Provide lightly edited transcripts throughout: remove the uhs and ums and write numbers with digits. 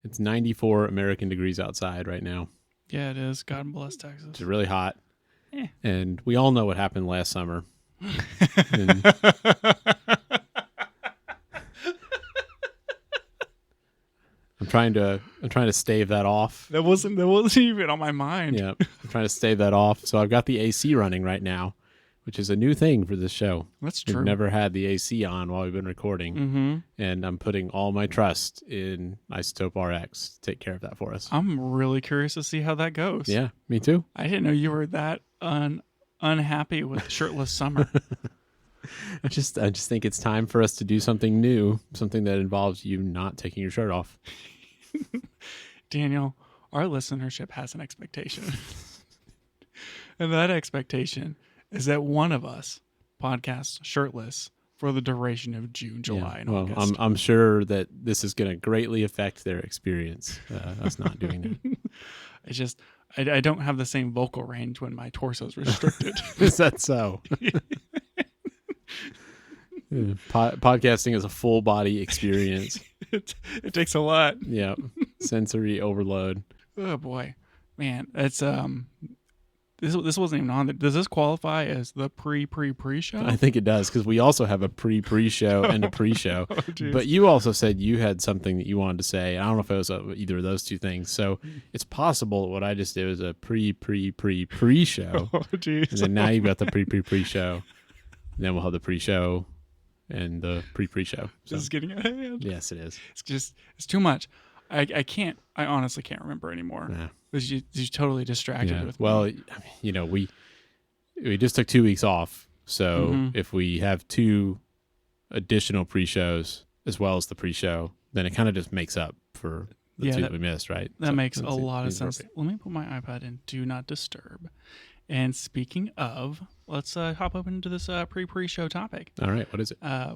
It's 94 American degrees outside right now. Yeah, it is. God bless Texas. It's really hot. Eh. And we all know what happened last summer. And I'm trying to stave that off. That wasn't even on my mind. Yeah, I'm trying to stave that off. So I've got the AC running right now, which is a new thing for this show. That's true. We've never had the AC on while we've been recording. Mm-hmm. And I'm putting all my trust in Isotope RX to take care of that for us. I'm really curious to see how that goes. Yeah, me too. I didn't know you were that unhappy with shirtless summer. I just think it's time for us to do something new, something that involves you not taking your shirt off. Daniel, our listenership has an expectation. And that expectation is that one of us podcasts shirtless for the duration of June, July, and August. I'm sure that this is going to greatly affect their experience, us not doing that. I don't have the same vocal range when my torso is restricted. Is that so? Podcasting is a full body experience. It takes a lot. Yeah, sensory overload. Oh boy, man, it's this wasn't even on there. Does this qualify as the pre-show? I think it does, because we also have a pre-show and a pre-show. Oh, but you also said you had something that you wanted to say. I don't know if it was either of those two things. So it's possible that what I just did was a pre-show. Oh, geez. And then now you've got the pre-show. And then we'll have the pre-show and the pre-show. So, this is getting out of hand. yes, it is. It's too much. I honestly can't remember anymore. Yeah. Because you totally distracted with well, me. we just took 2 weeks off. So Mm-hmm. if we have 2 additional pre-shows as well as the pre-show, then it kind of just makes up for the 2 that we missed, right? That So makes a lot of sense. perfect. Let me put my iPad in Do Not Disturb. And speaking of, let's hop up into this pre-show topic. All right, what is it? I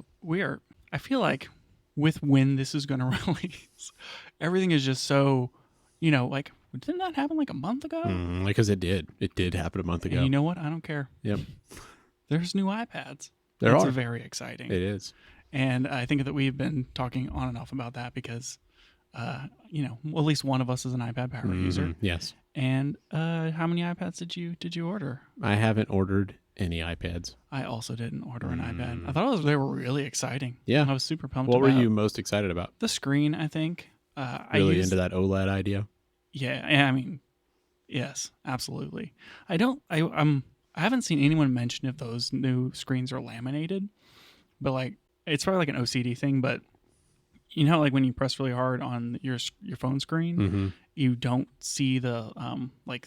feel like with when this is going to release, everything is just so, like, didn't that happen like a month ago? Because it did happen a month ago. And you know what? I don't care. Yep. There's new iPads. There That's are. very exciting. It is. And I think that we've been talking on and off about that because, at least one of us is an iPad power user. Yes. And how many iPads did you order? I haven't ordered any iPads. I also didn't order an iPad. I thought they were really exciting. Yeah. I was super pumped. What were about you most excited about? the screen, I think. Really into that OLED idea? Yeah, I mean, yes, absolutely. I haven't seen anyone mention if those new screens are laminated, but like it's probably like an OCD thing. But like when you press really hard on your phone screen, you don't see the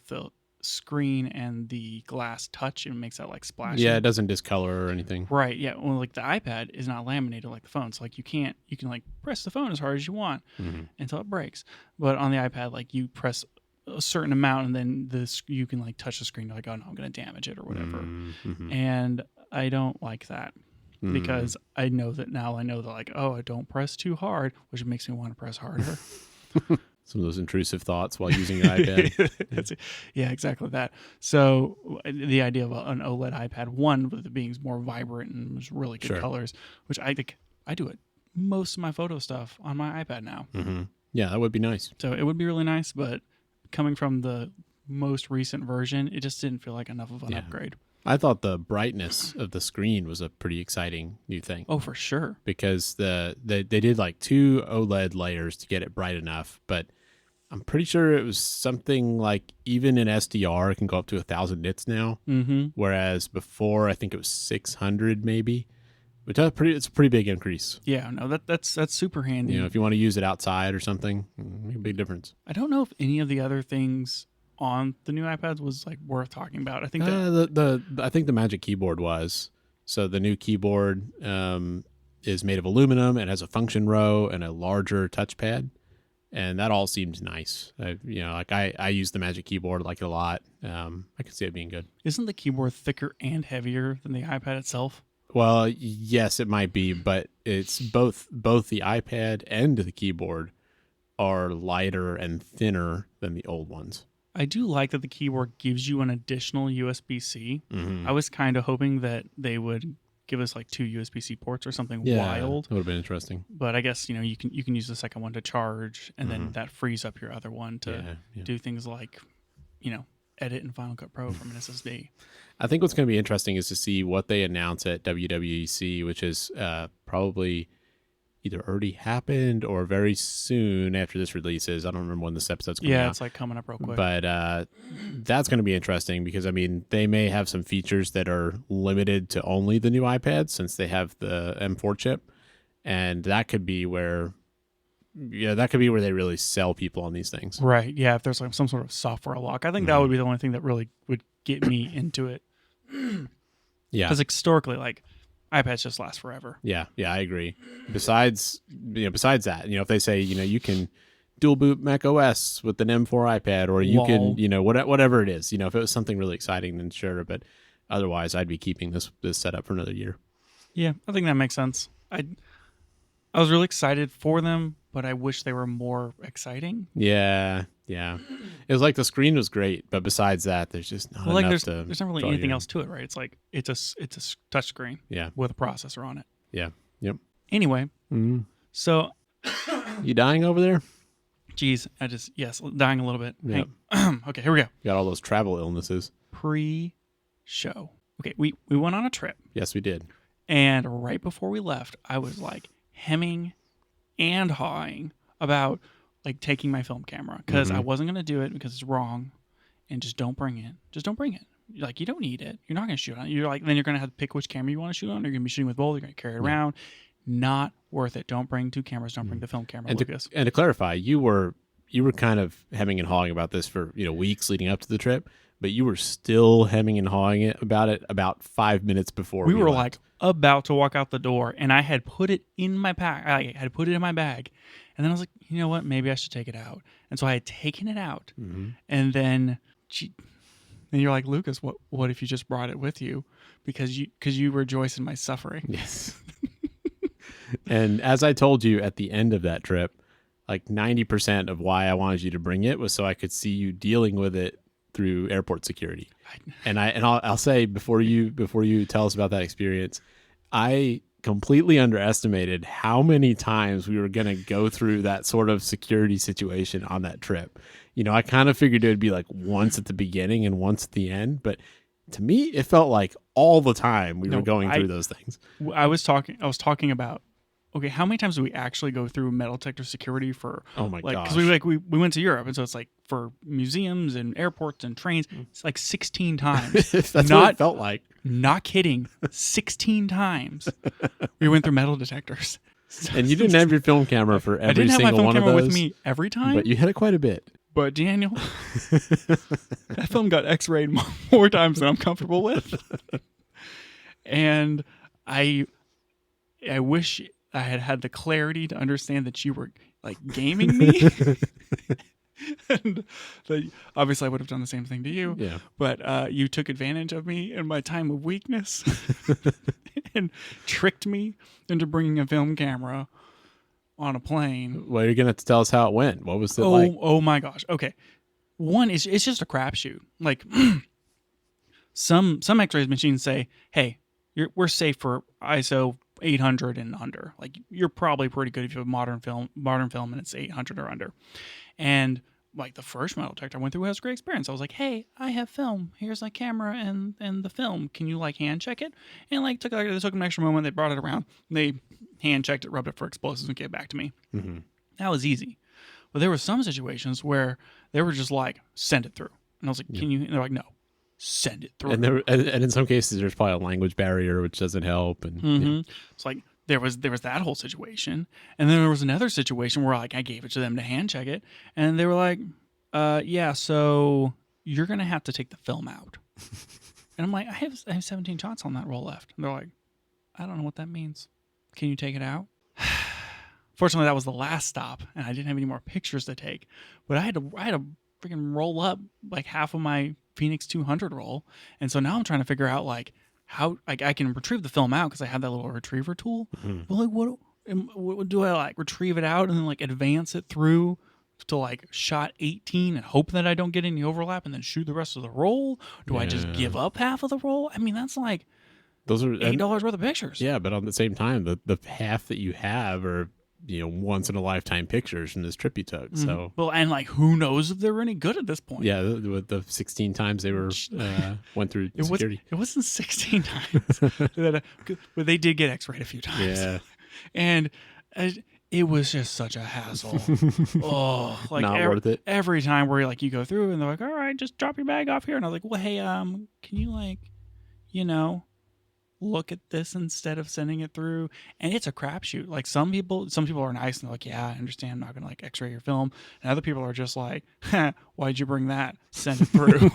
the screen and the glass touch, and it makes that like splash. Yeah, it doesn't discolor or anything. Right. Yeah. Well, like the iPad is not laminated like the phone, so like you can like press the phone as hard as you want until it breaks. But on the iPad, like you press a certain amount, and then you can like touch the screen. Like, oh no, I'm going to damage it or whatever. And I don't like that because I know that like, oh, I don't press too hard, which makes me want to press harder. Some of those intrusive thoughts while using your iPad. Yeah, exactly that. So the idea of an OLED iPad, one with it being more vibrant and just really good colors, which I think I do it most of my photo stuff on my iPad now. Yeah, that would be nice. So it would be really nice, but coming from the most recent version, it just didn't feel like enough of an upgrade. I thought the brightness of the screen was a pretty exciting new thing. Oh, for sure. Because they did like 2 OLED layers to get it bright enough, but I'm pretty sure it was something like even in SDR, it can go up to 1,000 nits now. Whereas before, I think it was 600 maybe. Which it's a pretty big increase. Yeah, no, that's super handy. If you want to use it outside or something, make a big difference. I don't know if any of the other things on the new iPads was like worth talking about. I think I think the Magic Keyboard was. So the new keyboard is made of aluminum and has a function row and a larger touchpad, and that all seems nice. I use the Magic Keyboard, like it a lot. I can see it being good. Isn't the keyboard thicker and heavier than the iPad itself? Well, yes, it might be, but it's both the iPad and the keyboard are lighter and thinner than the old ones. I do like that the keyboard gives you an additional USB-C. I was kind of hoping that they would give us like 2 USB-C ports or something Yeah, wild. that would have been interesting. But I guess you can use the second one to charge, and then that frees up your other one to do things like edit in Final Cut Pro from an SSD. I think what's going to be interesting is to see what they announce at WWDC, which is probably either already happened or very soon after this releases. I don't remember when this episode's coming out. Yeah, it's like coming up real quick. But that's going to be interesting because, I mean, they may have some features that are limited to only the new iPads since they have the M4 chip. And that could be where they really sell people on these things. Right. Yeah, if there's like some sort of software lock. I think that would be the only thing that really would get me into it. Yeah. Because historically, like, iPads just last forever. Yeah, I agree. Besides that, if they say, you can dual boot Mac OS with an M4 iPad, or you can, whatever it is, if it was something really exciting, then sure. But otherwise, I'd be keeping this setup for another year. Yeah, I think that makes sense. I was really excited for them, but I wish they were more exciting. Yeah. It was like the screen was great, but besides that, there's just not enough there's not really anything else to it, right? It's like it's a touch screen, with a processor on it. Yeah. Yep. Anyway, so you dying over there? Geez, dying a little bit. Yep. Okay, here we go. Got all those travel illnesses. Pre-show. Okay, we went on a trip. Yes, we did. And right before we left, I was like hemming and hawing about like taking my film camera because I wasn't going to do it because it's wrong, and just don't bring it. Just don't bring it. Like, you don't need it. You're not going to shoot on it. Then you're going to have to pick which camera you want to shoot on. You're going to be shooting with both. You're going to carry it around. Not worth it. Don't bring 2 cameras. Don't bring the film camera, Lucas. And to clarify, you were kind of hemming and hawing about this for weeks leading up to the trip, but you were still hemming and hawing about it about 5 minutes before we were left. Like about to walk out the door, and I had put it in my pack. I had put it in my bag, and then I was like, you know what? Maybe I should take it out. And so I had taken it out, and then you're like, Lucas, what if you just brought it with you because you rejoice in my suffering? Yes. And as I told you at the end of that trip, like 90% of why I wanted you to bring it was so I could see you dealing with it through airport security. And I'll say before you tell us about that experience, I completely underestimated how many times we were going to go through that sort of security situation on that trip. I kind of figured it would be like once at the beginning and once at the end, but to me, it felt like all the time we were going through those things. I was talking about, okay, how many times do we actually go through metal detector security for? Oh my gosh! Because we went to Europe, and so it's like for museums and airports and trains, it's like 16 times. That's what it felt like. Not kidding, 16 times we went through metal detectors. And you didn't have your film camera for every single one of those. I didn't have my film camera with me every time, but you had it quite a bit. But Daniel, that film got X-rayed more times than I'm comfortable with, and I wish I had the clarity to understand that you were like gaming me. And obviously I would have done the same thing to you. Yeah. But you took advantage of me in my time of weakness and tricked me into bringing a film camera on a plane. Well, you're gonna have to tell us how it went. What was it like? Oh my gosh. Okay. One is it's just a crapshoot. Like some X-ray machines say, hey, we're safe for ISO 800 and under. Like, you're probably pretty good if you have modern film and it's 800 or under. And like the first metal detector I went through has a great experience. I was like, hey, I have film. Here's my camera and the film. Can you like hand check it? And like took an extra moment. They brought it around. They hand checked it, rubbed it for explosives, and gave it back to me. Mm-hmm. That was easy. But there were some situations where they were just like, send it through. And I was like, can you? And they're like, no, send it through. And in some cases, there's probably a language barrier, which doesn't help. And it's like there was that whole situation. And then there was another situation where like I gave it to them to hand check it. And they were like, yeah, so you're going to have to take the film out. And I'm like, I have 17 shots on that roll left. And they're like, I don't know what that means. Can you take it out? Fortunately, that was the last stop, and I didn't have any more pictures to take. But I had to freaking roll up like half of my Phoenix 200 roll, and so now I'm trying to figure out like how like I can retrieve the film out because I have that little retriever tool. Mm-hmm. But like, what do I like retrieve it out and then like advance it through to like shot 18 and hope that I don't get any overlap and then shoot the rest of the roll? Do I just give up half of the roll? I mean, that's like Those are $8 worth of pictures. Yeah, but on the same time, the half that you have are once in a lifetime pictures from this trip you took. Mm-hmm. So well, and like who knows if they're any good at this point? Yeah, the 16 times they were went through security. It wasn't 16 times, but they did get X-rayed a few times. Yeah, and it was just such a hassle. Oh, like not worth it. Every time where you go through and they're like, all right, just drop your bag off here, and I was like, well, hey, can you look at this instead of sending it through? And it's a crapshoot. Like some people are nice and they're like, yeah, I understand, I'm not gonna X-ray your film, and other people are just like, why'd you bring that? Send it through.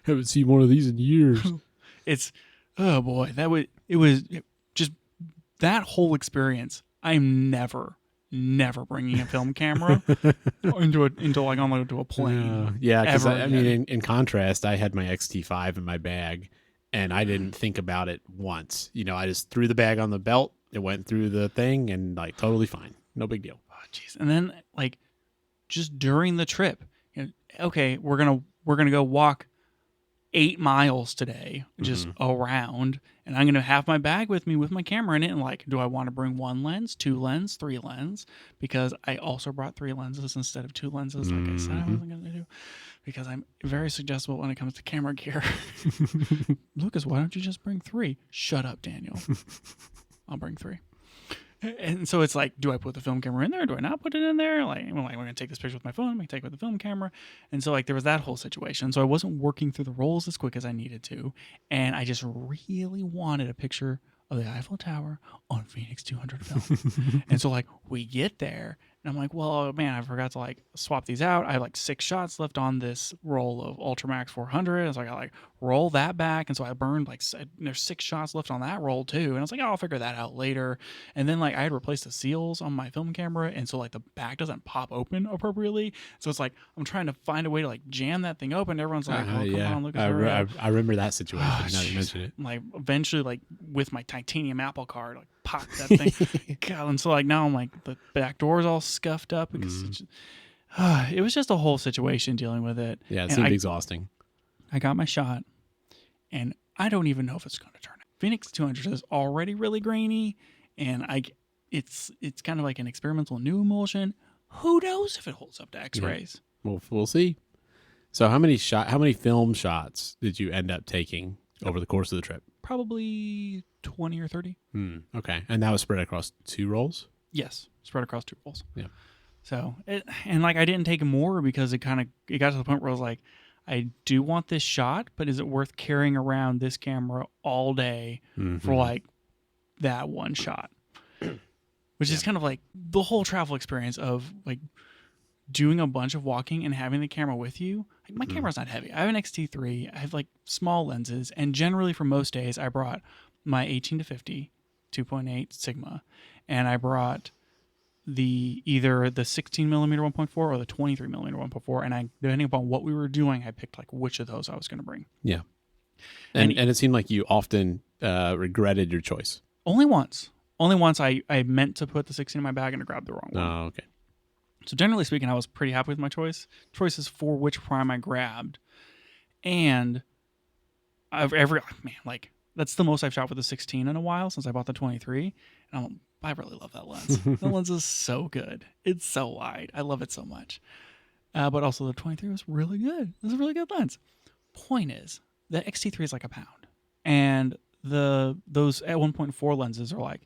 Haven't seen one of these in years. It's oh boy, it was just that whole experience. I'm never bringing a film camera into a plane. Yeah, because I mean, in contrast, I had my X-T5 in my bag, and I didn't think about it once. I just threw the bag on the belt. It went through the thing, and totally fine, no big deal. Oh, jeez. And then just during the trip, okay, we're gonna go walk 8 miles today, just around, and I'm going to have my bag with me with my camera in it. And do I want to bring 1 lens, 2 lens, 3 lens? Because I also brought 3 lenses instead of 2 lenses, like I said I wasn't going to do, because I'm very suggestible when it comes to camera gear. Lucas, why don't you just bring 3? Shut up, Daniel. I'll bring 3. And so it's do I put the film camera in there? Do I not put it in there? We're going to take this picture with my phone. I'm going to take it with the film camera. And so there was that whole situation. So I wasn't working through the rolls as quick as I needed to. And I just really wanted a picture of the Eiffel Tower on Phoenix 200 film. And so we get there, and I'm like, well, man, I forgot to swap these out. I have 6 shots left on this roll of Ultramax 400. And so I got roll that back. And so I burned there's 6 shots left on that roll too. And I was like, oh, I'll figure that out later. And then I had replaced the seals on my film camera. And so the back doesn't pop open appropriately. So it's I'm trying to find a way to jam that thing open. Everyone's like, oh, come on, Lucas. I remember that situation now you mentioned it. Eventually, with my titanium Apple card, pop that thing. God, and so now I'm the back door's all scuffed up because it was just a whole situation dealing with it. Yeah, it seemed exhausting. I got my shot, and I don't even know if it's going to turn out. Phoenix 200 is already really grainy, and it's kind of an experimental new emulsion. Who knows if it holds up to X-rays? Yeah. Well, we'll see. So how many film shots did you end up taking over the course of the trip? Probably 20 or 30. Okay. And that was spread across 2 rolls? Yes, spread across 2 rolls. Yeah. So, I didn't take more because it got to the point where I was I do want this shot, but is it worth carrying around this camera all day for that one shot? Which is kind of the whole travel experience of doing a bunch of walking and having the camera with you. My camera's not heavy. I have an X-T3. I have small lenses, and generally for most days I brought my 18-50 2.8 Sigma, and I brought either the 16mm 1.4 or the 23mm 1.4, and depending upon what we were doing, I picked which of those I was going to bring. Yeah. And it seemed like you often regretted your choice. Only once I meant to put the 16 in my bag and I grabbed the wrong one. Oh, okay. So generally speaking, I was pretty happy with my choices for which prime I grabbed. And that's the most I've shot with the 16 in a while since I bought the 23. And I really love that lens. The lens is so good. It's so wide. I love it so much. But also the 23 was really good. It was a really good lens. Point is, the X-T3 is a pound. And those at 1.4 lenses are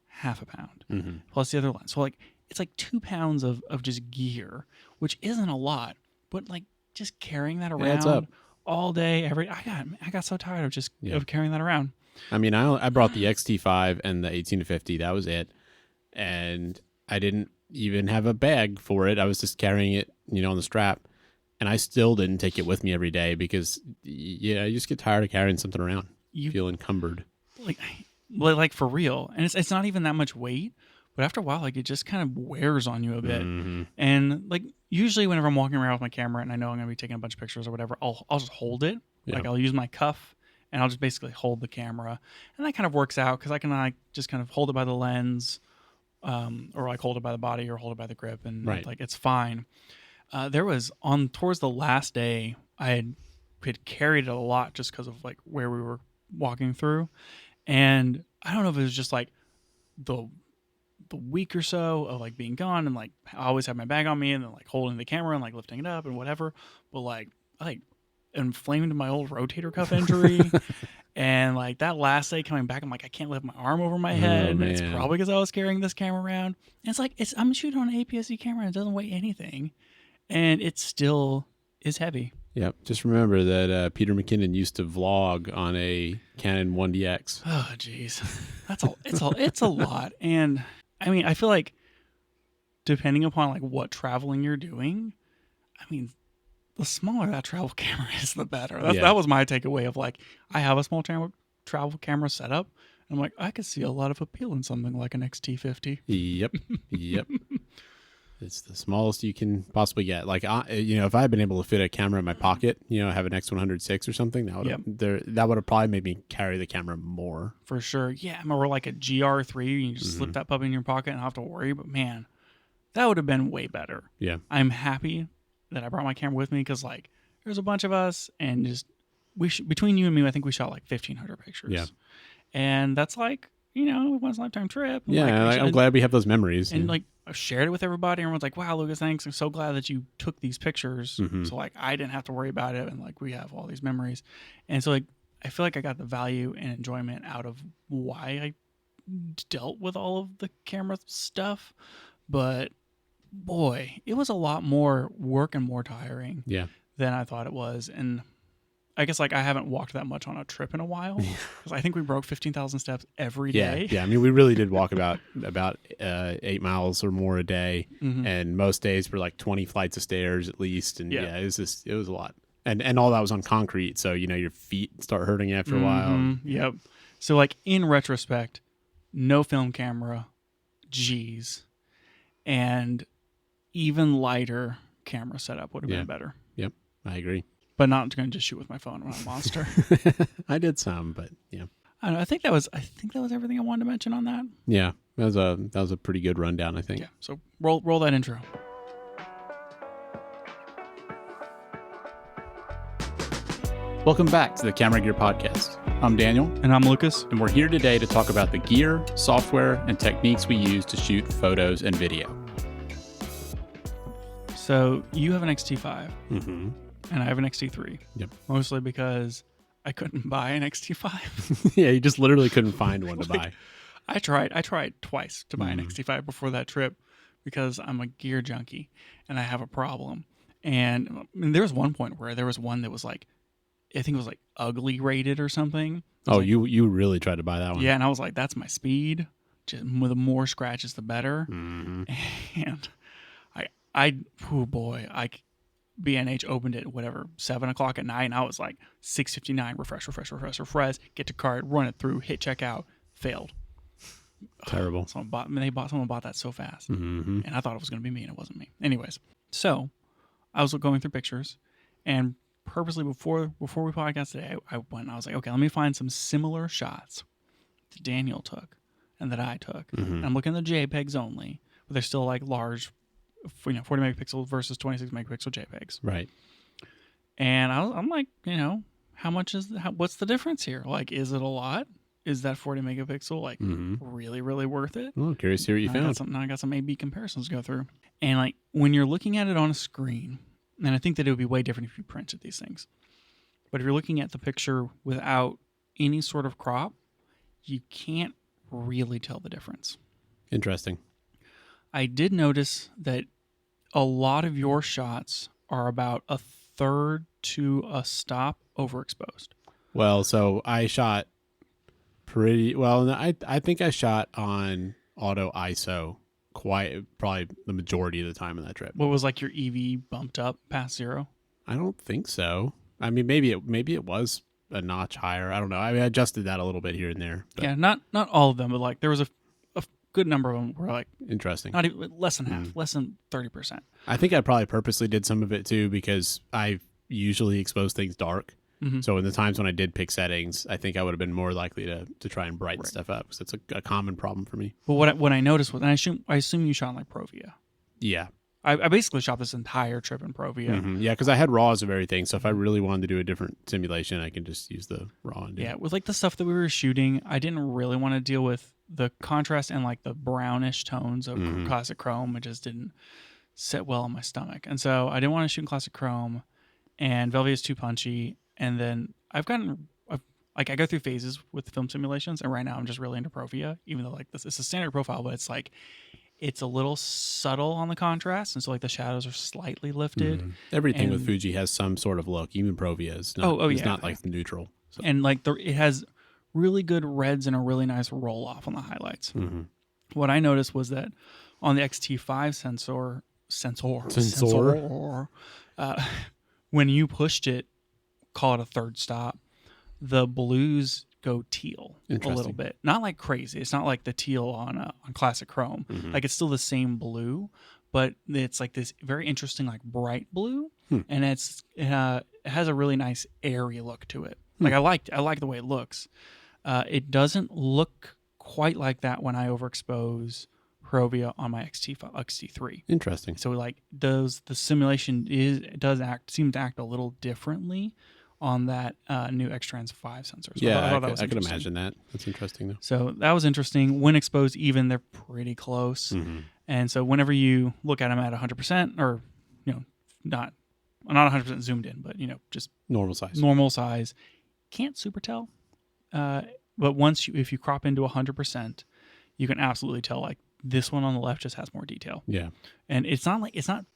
half a pound plus the other lens. So it's 2 pounds of just gear, which isn't a lot, but just carrying that around all day, I got so tired of carrying that around. I mean, I brought the X-T5 and the 18-50. That was it. And I didn't even have a bag for it. I was just carrying it, on the strap. And I still didn't take it with me every day because, you just get tired of carrying something around. You feel encumbered. For real. And it's not even that much weight. But after a while, it just kind of wears on you a bit. And usually whenever I'm walking around with my camera and I know I'm going to be taking a bunch of pictures or whatever, I'll just hold it. Yeah. I'll use my cuff and I'll just basically hold the camera. And that kind of works out because I can just kind of hold it by the lens or hold it by the body or hold it by the grip. And it's fine. There was towards the last day, I had carried it a lot just because of where we were walking through, and I don't know if it was just like the week or so of like being gone, and like I always have my bag on me and then like holding the camera and like lifting it up and whatever. But like I like inflamed my old rotator cuff injury. And like that last day coming back, I'm like, I can't lift my arm over my head. And it's probably because I was carrying this camera around. And it's like, I'm shooting on an APS-C camera and it doesn't weigh anything. And it still is heavy. Yep. Just remember that Peter McKinnon used to vlog on a Canon 1DX. Oh, geez. It's a lot. And I mean, I feel like depending upon like what traveling you're doing, I mean, the smaller that travel camera is, the better. That was my takeaway of like, I have a small travel camera setup. And I'm like, I could see a lot of appeal in something like an X-T50. Yep. It's the smallest you can possibly get. Like, if I had been able to fit a camera in my pocket, have an X106 or something, that would have probably made me carry the camera more. For sure. Yeah. Or like a GR3, you just slip that puppy in your pocket and not have to worry. But man, that would have been way better. Yeah. I'm happy that I brought my camera with me because like there's a bunch of us and just between you and me, I think we shot like 1,500 pictures. Yeah. And that's like, once a lifetime trip. And yeah. like, I'm glad we have those memories. And like I shared it with everybody. Everyone's like, wow, Lucas, thanks. I'm so glad that you took these pictures. So like I didn't have to worry about it. And like we have all these memories. And so like I feel like I got the value and enjoyment out of why I dealt with all of the camera stuff. But boy, it was a lot more work and more tiring than I thought it was. And I guess like I haven't walked that much on a trip in a while because I think we broke 15,000 steps every day. Yeah. I mean, we really did walk about 8 miles or more a day. And most days were like 20 flights of stairs at least. And it was a lot. And all that was on concrete. So, your feet start hurting after a while. Yep. So like in retrospect, no film camera, geez. And even lighter camera setup would have been better. Yep, I agree. But not going to just shoot with my phone. I'm not a monster. I did some, but yeah. I don't know. I think that was everything I wanted to mention on that. Yeah, that was a pretty good rundown, I think. Yeah. So roll that intro. Welcome back to the Camera Gear Podcast. I'm Daniel. And I'm Lucas. And we're here today to talk about the gear, software, and techniques we use to shoot photos and video. So you have an X-T5, and I have an X-T3. Yep. Mostly because I couldn't buy an X-T5. Yeah, you just literally couldn't find one to buy. I tried twice to buy an X-T5 before that trip because I'm a gear junkie and I have a problem. And there was one point where there was one that was like, I think it was like ugly rated or something. Oh, like, you really tried to buy that one? Yeah, and I was like, that's my speed. Just the more scratches, the better. And I BNH opened it, 7:00 at night, and I was like 6:59, refresh, get to cart, run it through, hit checkout, failed. Terrible. Someone bought that so fast, and I thought it was going to be me, and it wasn't me. Anyways, so I was going through pictures, and purposely before we podcast today, I went and I was like, okay, let me find some similar shots that Daniel took and that I took. And I'm looking at the JPEGs only, but they're still like large, 40 megapixel versus 26 megapixel JPEGs. Right. And I'm like, what's the difference here? Like, is it a lot? Is that 40 megapixel like really, really worth it? Oh, curious to see what you found. I got some A/B comparisons to go through. And like when you're looking at it on a screen, and I think that it would be way different if you printed these things. But if you're looking at the picture without any sort of crop, you can't really tell the difference. Interesting. I did notice that a lot of your shots are about a third to a stop overexposed. Well, so I shot pretty well. I think I shot on auto ISO probably the majority of the time on that trip. What was like your EV bumped up past 0? I don't think so. I mean, maybe it was a notch higher. I don't know. I mean, I adjusted that a little bit here and there. But. Yeah, not all of them, but like there was a good number of them were like interesting. Not even less than half, less than 30%. I think I probably purposely did some of it too because I usually expose things dark. So in the times when I did pick settings, I think I would have been more likely to try and brighten stuff up because it's a common problem for me. But what I noticed was, and I assume you shot on like Provia. Yeah. I basically shot this entire trip in Provia. Mm-hmm. Yeah, because I had RAWs of everything. So if I really wanted to do a different simulation, I can just use the RAW and do Yeah, it. with like the stuff that we were shooting, I didn't really want to deal with the contrast and like the brownish tones of classic chrome. It just didn't sit well on my stomach. And so I didn't want to shoot in classic chrome, and Velvia is too punchy. And then I go through phases with film simulations, and right now I'm just really into Provia, even though like this is a standard profile, but it's a little subtle on the contrast, and so like the shadows are slightly lifted. Everything with Fuji has some sort of look. Even Provia is not. It's not like neutral. So. And like it has really good reds and a really nice roll off on the highlights. Mm-hmm. What I noticed was that on the X-T5 sensor, when you pushed it, call it a third stop, the blues go teal a little bit. Not like crazy. It's not like the teal on classic chrome. Like it's still the same blue, but it's like this very interesting like bright blue, and it has a really nice airy look to it. Like I like the way it looks. It doesn't look quite like that when I overexpose Provia on my X-T3. Interesting. So like the simulation seems to act a little differently on that new X-Trans 5 sensor. So yeah, I could imagine that. That's interesting though. So that was interesting. When exposed even, they're pretty close. And so whenever you look at them at 100%, or not 100% zoomed in, but just normal size, can't super tell. But if you crop into 100%, you can absolutely tell like this one on the left just has more detail. Yeah. And it's not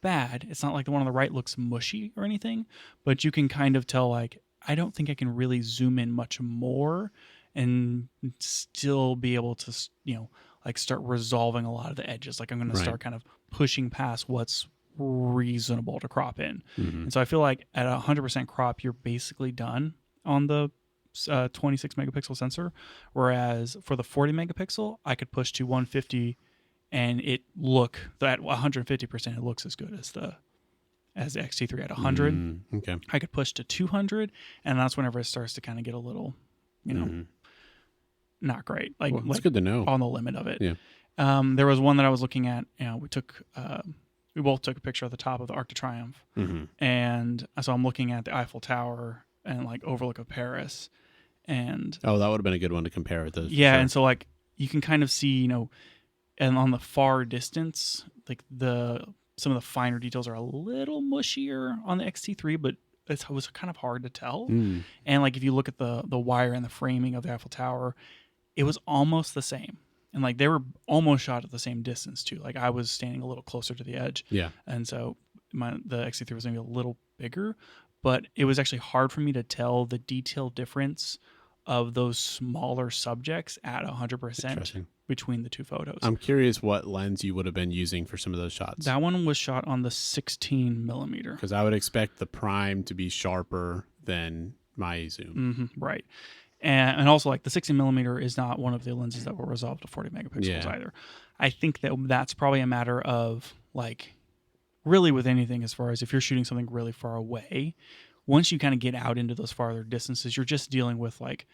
bad. It's not like the one on the right looks mushy or anything, but you can kind of tell like, I don't think I can really zoom in much more and still be able to, like start resolving a lot of the edges. Like I'm going to start kind of pushing past what's reasonable to crop in. And so I feel like at 100% crop, you're basically done on the 26 megapixel sensor. Whereas for the 40 megapixel, I could push to 150 and at 150%, it looks as good as the X-T3 at 100. Okay. I could push to 200, and that's whenever it starts to kind of get a little, not great. Like, it's good to know. On the limit of it. Yeah. There was one that I was looking at. We both took a picture of the top of the Arc de Triomphe, and so I'm looking at the Eiffel Tower and like overlook of Paris, and that would have been a good one to compare with those. Yeah, sure. and so like you can kind of see, and on the far distance, like some of the finer details are a little mushier on the X-T3, but it was kind of hard to tell. And like if you look at the wire and the framing of the Eiffel Tower, it was almost the same. And like they were almost shot at the same distance too. Like I was standing a little closer to the edge. Yeah. And so the X-T3 was maybe a little bigger, but it was actually hard for me to tell the detail difference of those smaller subjects at 100% between the two photos. I'm curious what lens you would have been using for some of those shots. That one was shot on the 16 millimeter. Because I would expect the prime to be sharper than my zoom. Right. And also like the 16 millimeter is not one of the lenses that will resolve to 40 megapixels either. I think that's probably a matter of like really with anything, as far as if you're shooting something really far away, once you kind of get out into those farther distances, you're just dealing with like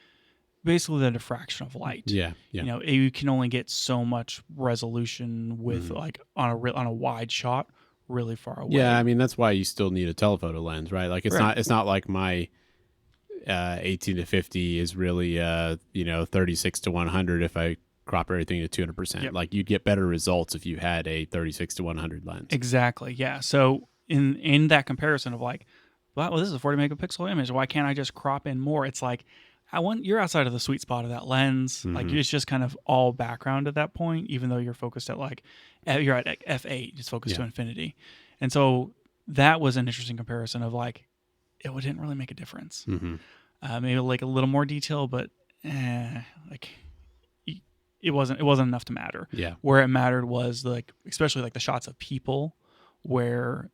basically the diffraction of light. Yeah. You can only get so much resolution with like on a wide shot really far away. Yeah, I mean that's why you still need a telephoto lens, right? Like it's not like my 18 to 50 is really 36 to 100 if I crop everything to 200%. Yep. Like you'd get better results if you had a 36 to 100 lens. Exactly. Yeah. So in that comparison of like, well, this is a 40 megapixel image. Why can't I just crop in more? It's like you're outside of the sweet spot of that lens. Like it's just kind of all background at that point, even though you're focused at you're at f8, it's focused to infinity. And so that was an interesting comparison of like, it didn't really make a difference. Maybe like a little more detail, but like it wasn't enough to matter. Yeah. Where it mattered was like, especially like the shots of people where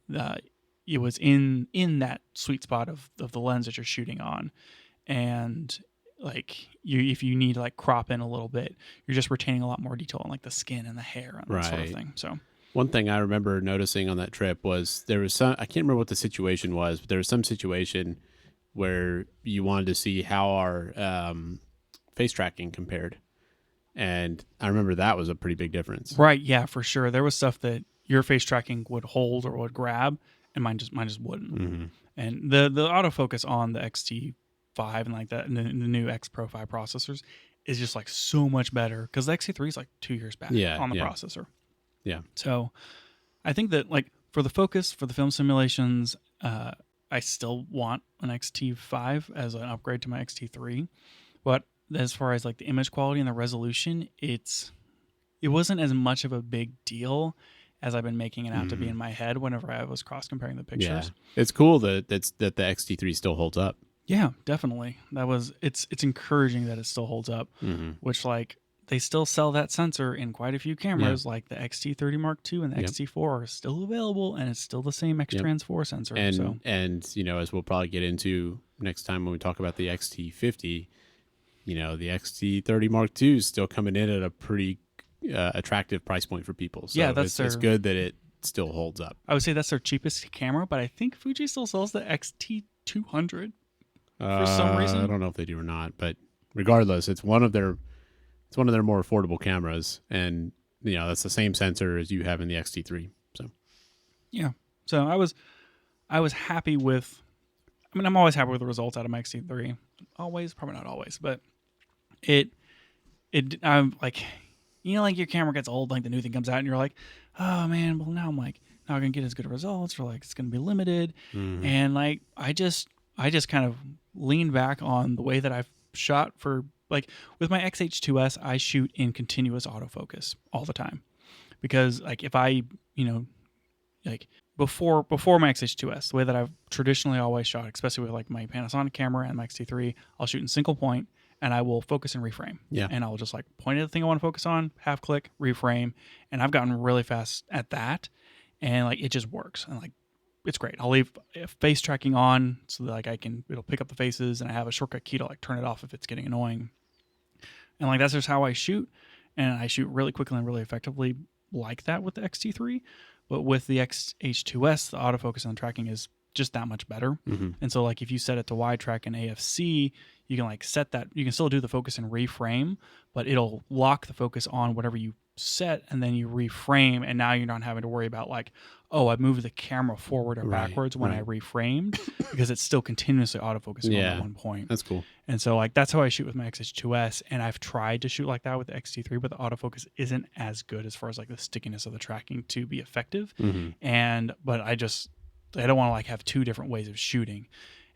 it was in that sweet spot of the lens that you're shooting on. And like if you need to like crop in a little bit, you're just retaining a lot more detail on like the skin and the hair and that sort of thing. So one thing I remember noticing on that trip was there was I can't remember what the situation was, but there was some situation where you wanted to see how our face tracking compared. And I remember that was a pretty big difference. Right. Yeah, for sure. There was stuff that your face tracking would hold or would grab, and mine just wouldn't. Mm-hmm. And the autofocus on the X-T5 and like that, and the new X Pro 5 processors is just like so much better, because the X-T3 is like 2 years back on the processor. Yeah. So I think that like for the focus, for the film simulations, I still want an X-T5 as an upgrade to my X-T3. But as far as like the image quality and the resolution, it wasn't as much of a big deal as I've been making it out to be in my head whenever I was cross comparing the pictures. Yeah. It's cool that the X-T3 still holds up. Yeah, definitely. It's encouraging that it still holds up, which like they still sell that sensor in quite a few cameras, like the X-T30 Mark II and the X-T4 are still available, and it's still the same X-Trans 4 sensor. And you know, as we'll probably get into next time when we talk about the X-T50, you know, the X-T30 Mark II is still coming in at a pretty attractive price point for people. So it's good that it still holds up. I would say that's their cheapest camera, but I think Fuji still sells the X-T200 for some reason. I don't know if they do or not, but regardless, it's one of their more affordable cameras, and you know, that's the same sensor as you have in the X-T3. So yeah, so I was happy with. I mean, I'm always happy with the results out of my X-T3. Always, probably not always, but I'm like, you know, like your camera gets old, like the new thing comes out, and you're like, oh man, well now I'm like not gonna get as good results, or like it's gonna be limited, and like I just kind of lean back on the way that I've shot for. Like with my XH2S, I shoot in continuous autofocus all the time, because like if I, you know, like before my XH2S, the way that I've traditionally always shot, especially with like my Panasonic camera and my X-T3, I'll shoot in single point and I will focus and reframe. Yeah. And I'll just like point at the thing I want to focus on, half click, reframe, and I've gotten really fast at that, and like it just works, and like it's great. I'll leave face tracking on so that like it'll pick up the faces, and I have a shortcut key to like turn it off if it's getting annoying. And like that's just how I shoot, and I shoot really quickly and really effectively like that with the X-T3. But with the XH2S, the autofocus and tracking is just that much better. And so like if you set it to wide track and AFC, you can like set that. You can still do the focus and reframe, but it'll lock the focus on whatever you set, and then you reframe, and now you're not having to worry about like, oh, I moved the camera forward or backwards when I reframed, because it's still continuously autofocusing on that one point. That's cool. And so like that's how I shoot with my XH2S, and I've tried to shoot like that with the X-T3, but the autofocus isn't as good as far as like the stickiness of the tracking to be effective. But I don't want to like have two different ways of shooting.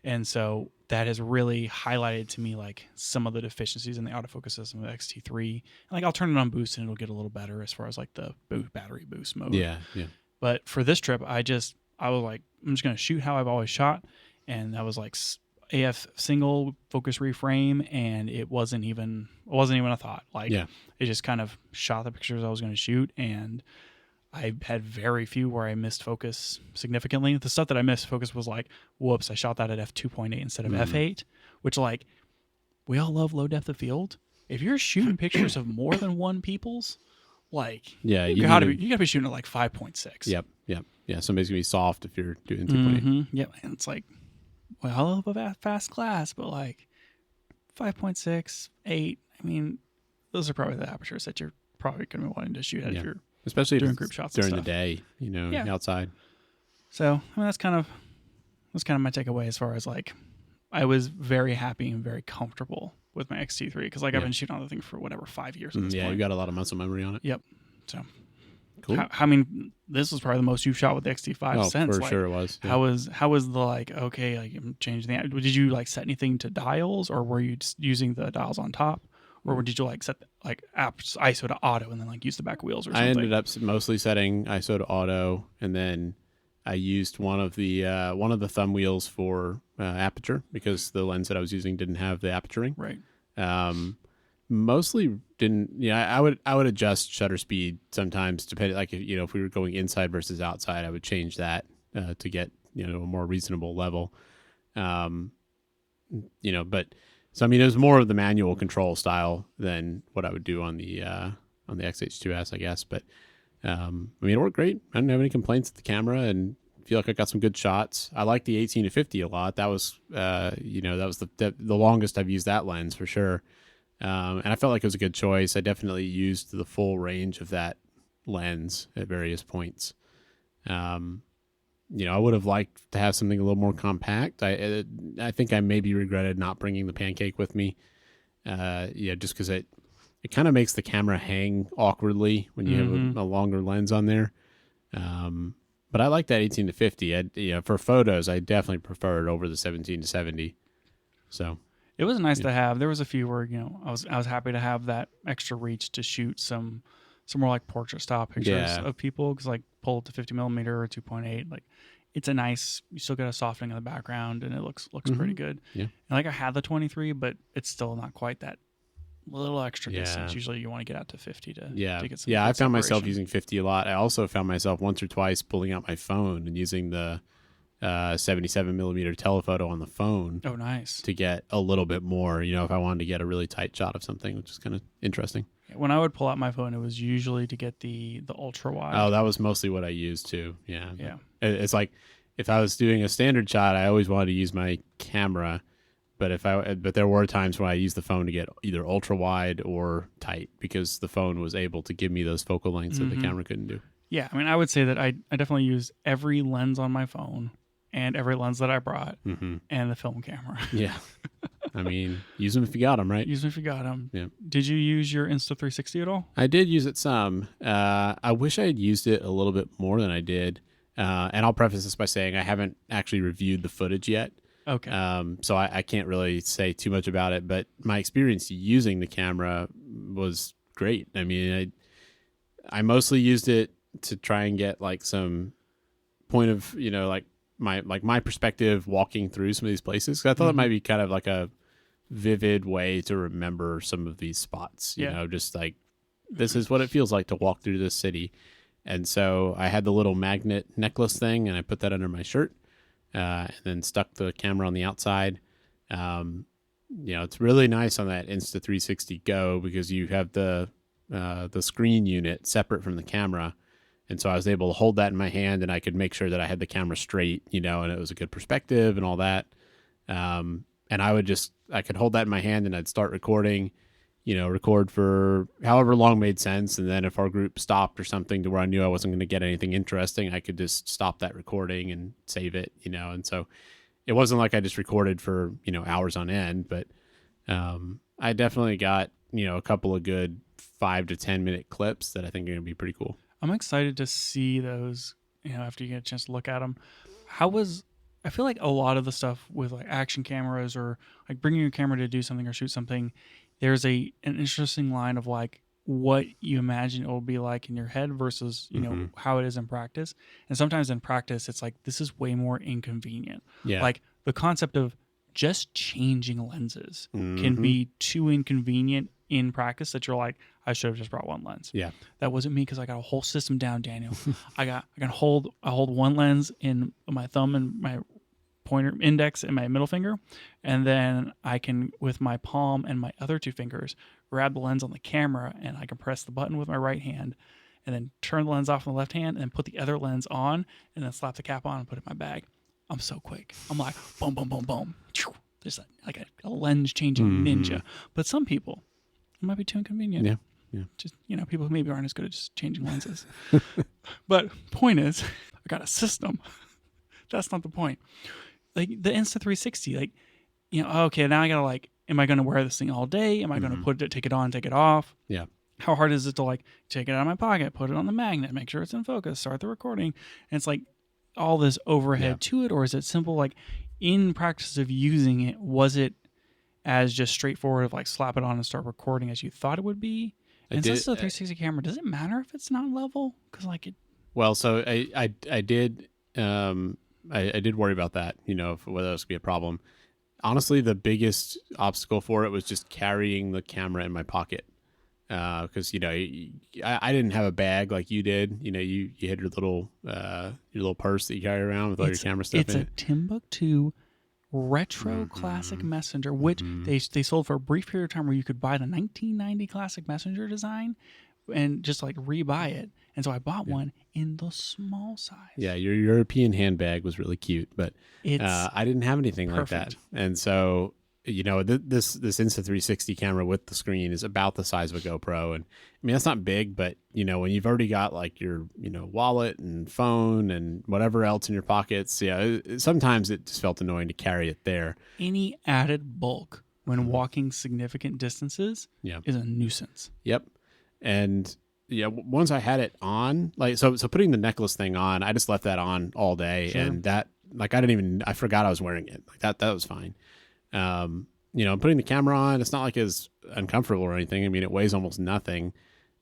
And so that has really highlighted to me like some of the deficiencies in the autofocus system of X-T3. And like I'll turn it on boost and it'll get a little better as far as like the battery boost mode. Yeah. But for this trip, I was like, I'm just going to shoot how I've always shot. And that was like AF single focus reframe, and it wasn't even a thought. Like it just kind of shot the pictures I was going to shoot, and I had very few where I missed focus significantly. The stuff that I missed focus was like, whoops, I shot that at f2.8 instead of f8, which like we all love low depth of field. If you're shooting pictures of more than one people's, like you gotta be shooting at like 5.6. Yep. Yeah, somebody's gonna be soft if you're doing 2.8. Yep, and it's like, well, I love a fast class, but like 5.6, 8. I mean, those are probably the apertures that you're probably gonna be wanting to shoot at if you're especially doing group shots during the day, outside. So I mean, that's kind of my takeaway as far as like, I was very happy and very comfortable with my X-T3, because like I've been shooting on the thing for 5 years at this point. You got a lot of muscle memory on it. Yep. So cool. I mean, this was probably the most you've shot with the X-T5 since. For sure it was. Yeah. How was the like, okay, like I'm changing the, did you like set anything to dials, or were you just using the dials on top? Or did you like set like apps ISO to auto and then like use the back wheels or something? I ended up mostly setting ISO to auto, and then I used one of the thumb wheels for aperture, because the lens that I was using didn't have the aperturing. Right. Mostly didn't. Yeah, I would adjust shutter speed sometimes, depending. Like if we were going inside versus outside, I would change that to get a more reasonable level. But. So I mean, it was more of the manual control style than what I would do on the XH2S, I guess. But I mean, it worked great. I didn't have any complaints with the camera, and feel like I got some good shots. I like the 18 to 50 a lot. That was that was the longest I've used that lens for sure. And I felt like it was a good choice. I definitely used the full range of that lens at various points. I would have liked to have something a little more compact. I think I maybe regretted not bringing the Pancake with me. Just because it kind of makes the camera hang awkwardly when you have a longer lens on there. But I like that 18 to 50. For photos, I definitely prefer it over the 17 to 70. So it was nice to have. There was a few where I was happy to have that extra reach to shoot some more like portrait style pictures of people, because like pull it to 50 millimeter or 2.8, like it's a nice. You still get a softening in the background, and it looks pretty good. Yeah, and like I had the 23, but it's still not quite that little extra distance. Usually you want to get out to 50 to get some. I found myself using 50 a lot. I also found myself once or twice pulling out my phone and using the 77 millimeter telephoto on the phone. Oh, nice. To get a little bit more, if I wanted to get a really tight shot of something, which is kind of interesting. When I would pull out my phone, it was usually to get the ultra wide. Oh, that was mostly what I used too. Yeah. Yeah. It's like if I was doing a standard shot, I always wanted to use my camera, but there were times when I used the phone to get either ultra wide or tight, because the phone was able to give me those focal lengths that the camera couldn't do. Yeah, I mean, I would say that I definitely use every lens on my phone and every lens that I brought and the film camera. Yeah. I mean, use them if you got them, right? Use them if you got them. Yeah. Did you use your Insta360 at all? I did use it some. I wish I had used it a little bit more than I did. And I'll preface this by saying I haven't actually reviewed the footage yet. Okay. So I can't really say too much about it, but my experience using the camera was great. I mean, I mostly used it to try and get like some point of, like my perspective walking through some of these places. 'Cause I thought it might be kind of like a vivid way to remember some of these spots, just like this is what it feels like to walk through this city. And so I had the little magnet necklace thing, and I put that under my shirt, and then stuck the camera on the outside. It's really nice on that Insta360 Go because you have the screen unit separate from the camera. And so I was able to hold that in my hand, and I could make sure that I had the camera straight, and it was a good perspective and all that. And I could hold that in my hand, and I'd start recording, record for however long made sense. And then if our group stopped or something to where I knew I wasn't going to get anything interesting, I could just stop that recording and save it, and so it wasn't like I just recorded for, hours on end, but I definitely got, a couple of good 5 to 10 minute clips that I think are going to be pretty cool. I'm excited to see those, after you get a chance to look at them. I feel like a lot of the stuff with like action cameras or like bringing your camera to do something or shoot something, there's an interesting line of like what you imagine it will be like in your head versus, how it is in practice. And sometimes in practice, it's like, this is way more inconvenient. Yeah. Like the concept of just changing lenses can be too inconvenient in practice that you're like, I should have just brought one lens. Yeah. That wasn't me because I got a whole system down, Daniel. I hold one lens in my thumb and my pointer index and my middle finger, and then I can with my palm and my other two fingers grab the lens on the camera, and I can press the button with my right hand and then turn the lens off on the left hand and then put the other lens on and then slap the cap on and put it in my bag. I'm so quick. I'm like boom, boom, boom, boom. There's like a lens changing ninja. But some people, it might be too inconvenient. Yeah. Yeah. Just, people who maybe aren't as good at just changing lenses. But point is, I got a system. That's not the point. Like the Insta360, like, okay, now I gotta like, am I gonna wear this thing all day? Am I gonna take it on, take it off? Yeah. How hard is it to like take it out of my pocket, put it on the magnet, make sure it's in focus, start the recording? And it's like all this overhead to it, or is it simple? Like in practice of using it, was it as just straightforward of like slap it on and start recording as you thought it would be? And since it's a 360 camera, does it matter if it's not level? Because like it. Well, so I did worry about that, whether it was gonna be a problem. Honestly, the biggest obstacle for it was just carrying the camera in my pocket. Because I didn't have a bag like you did. You had your little purse that you carry around with all your camera stuff in it. It's a Timbuktu retro classic messenger, which they sold for a brief period of time where you could buy the 1990 classic messenger design and just like rebuy it. And so I bought one in the small size. Yeah, your European handbag was really cute, but I didn't have anything like that. And so this Insta360 camera with the screen is about the size of a GoPro, and I mean that's not big, but when you've already got like your wallet and phone and whatever else in your pockets, sometimes it just felt annoying to carry it there. Any added bulk when walking significant distances is a nuisance. Yep. And once I had it on, like so putting the necklace thing on, I just left that on all day, and that like I forgot I was wearing it. Like that was fine. Putting the camera on, it's not like it's uncomfortable or anything. I mean, it weighs almost nothing.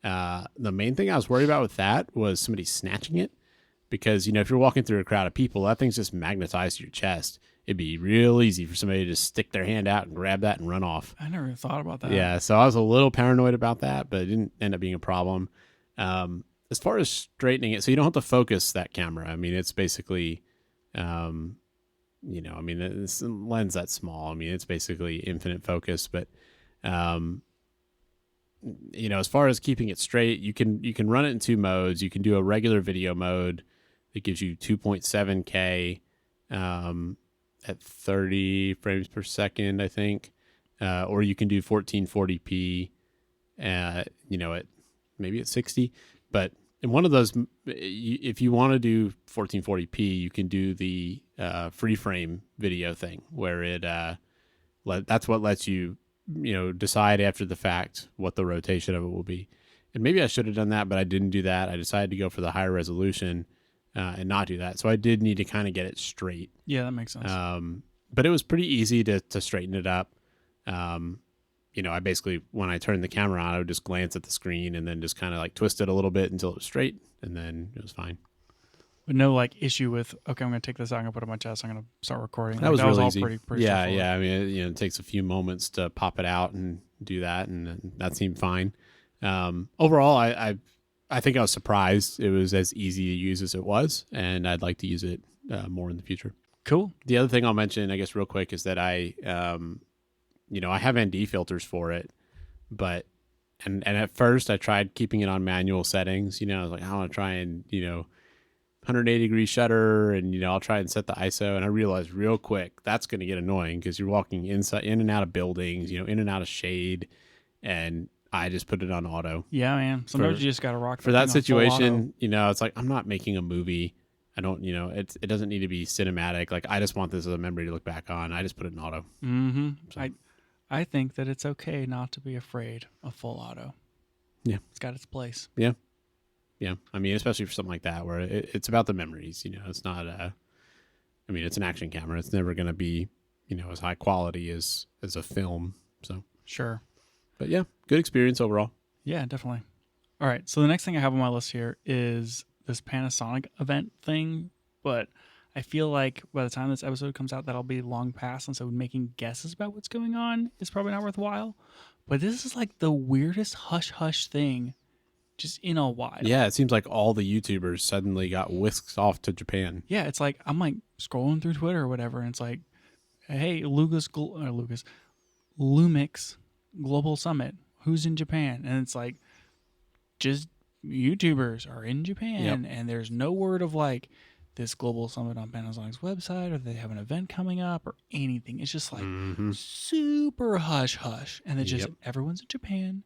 The main thing I was worried about with that was somebody snatching it, because, if you're walking through a crowd of people, that thing's just magnetized to your chest. It'd be real easy for somebody to just stick their hand out and grab that and run off. I never thought about that. Yeah. So I was a little paranoid about that, but it didn't end up being a problem. As far as straightening it, so you don't have to focus that camera. I mean, it's basically, it's a lens that small. I mean, it's basically infinite focus, but, as far as keeping it straight, you can run it in 2 modes. You can do a regular video mode that gives you 2.7K, at 30 frames per second, I think. Or you can do 1440p, at maybe at 60, but in one of those, if you want to do 1440p, you can do the free frame video thing, where it that's what lets you decide after the fact what the rotation of it will be. And maybe I should have done that, but I didn't do that. I decided to go for the higher resolution and not do that. So I did need to kind of get it straight. Yeah, that makes sense. But it was pretty easy to straighten it up. I basically, when I turned the camera on, I would just glance at the screen and then just kind of like twist it a little bit until it was straight, and then it was fine. But no issue with, okay, I'm going to take this out, I'm going to put it on my chest, I'm going to start recording. That was really all easy. Pretty yeah. I mean, it takes a few moments to pop it out and do that, and that seemed fine. Overall, I think I was surprised it was as easy to use as it was, and I'd like to use it more in the future. Cool. The other thing I'll mention, I guess, real quick, is that I have ND filters for it, but and at first I tried keeping it on manual settings. I was like, I want to try and 180-degree shutter, and I'll try and set the ISO, and I realized real quick that's going to get annoying because you're walking in and out of buildings, in and out of shade, and I just put it on auto. Yeah, man. Sometimes you just got to rock for that situation. It's like I'm not making a movie. I don't, it doesn't need to be cinematic. Like I just want this as a memory to look back on. I just put it in auto. Mm-hmm. So. I think that it's okay not to be afraid of full auto. Yeah. It's got its place. Yeah. Yeah. I mean, especially for something like that, where it's about the memories, it's not it's an action camera. It's never going to be, as high quality as a film. So sure. But yeah, good experience overall. Yeah, definitely. All right. So the next thing I have on my list here is this Panasonic event thing, but I feel like by the time this episode comes out, that'll be long past, and so making guesses about what's going on is probably not worthwhile. But this is like the weirdest hush-hush thing just in a while. Yeah, it seems like all the YouTubers suddenly got whisked off to Japan. Yeah, it's like I'm like scrolling through Twitter or whatever, and it's like, hey, Lumix Global Summit, who's in Japan? And it's like, just YouTubers are in Japan, and there's no word of like, this global summit on Panasonic's website, or they have an event coming up, or anything. It's just like super hush hush, and it's just everyone's in Japan,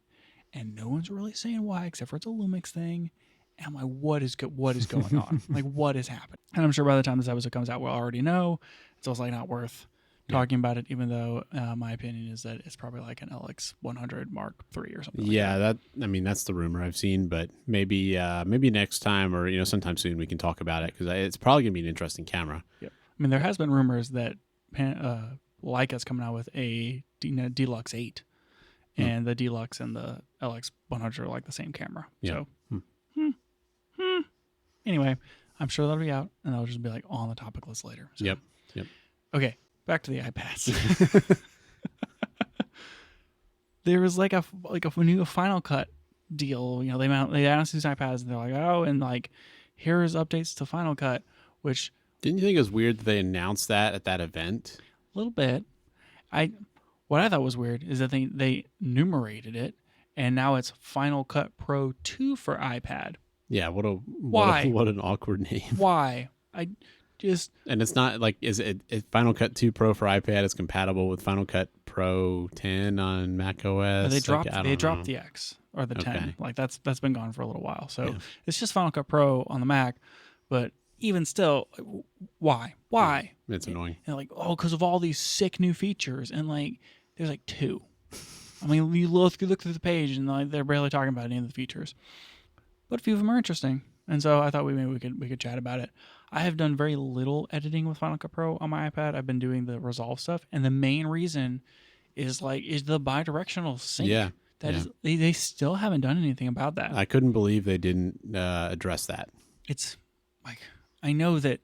and no one's really saying why, except for it's a Lumix thing. And I'm like, what is going on? Like, what is happening? And I'm sure by the time this episode comes out, we'll already know. It's also like not worth talking about it, even though my opinion is that it's probably like an LX100 Mark III or something. Yeah, that's the rumor I've seen, but maybe next time or sometime soon we can talk about it, because it's probably gonna be an interesting camera. Yep. I mean, there has been rumors that Leica's coming out with a Deluxe 8, and the Deluxe and the LX100 are like the same camera. Yeah. So, anyway, I'm sure that'll be out, and I'll just be like on the topic list later. So. Yep. Okay. Back to the iPads. There was like a new Final Cut deal. They announced these iPads, and they're like, oh, and like here's updates to Final Cut. Which didn't you think it was weird that they announced that at that event? A little bit. What I thought was weird is that they numerated it, and now it's Final Cut Pro 2 for iPad. Yeah. What an awkward name. Why? And it's not like, is Final Cut 2 Pro for iPad is compatible with Final Cut Pro 10 on Mac OS? They dropped Like, dropped the X or the 10. Okay. Like that's been gone for a little while. So it's just Final Cut Pro on the Mac, but even still, why? It's annoying. And like, because of all these sick new features, and like there's like 2. I mean, you look through the page, and like, they're barely talking about any of the features, but a few of them are interesting. And so I thought maybe we could chat about it. I have done very little editing with Final Cut Pro on my iPad. I've been doing the Resolve stuff, and the main reason is the bidirectional sync. Yeah. Is they still haven't done anything about that. I couldn't believe they didn't address that. It's like, I know that,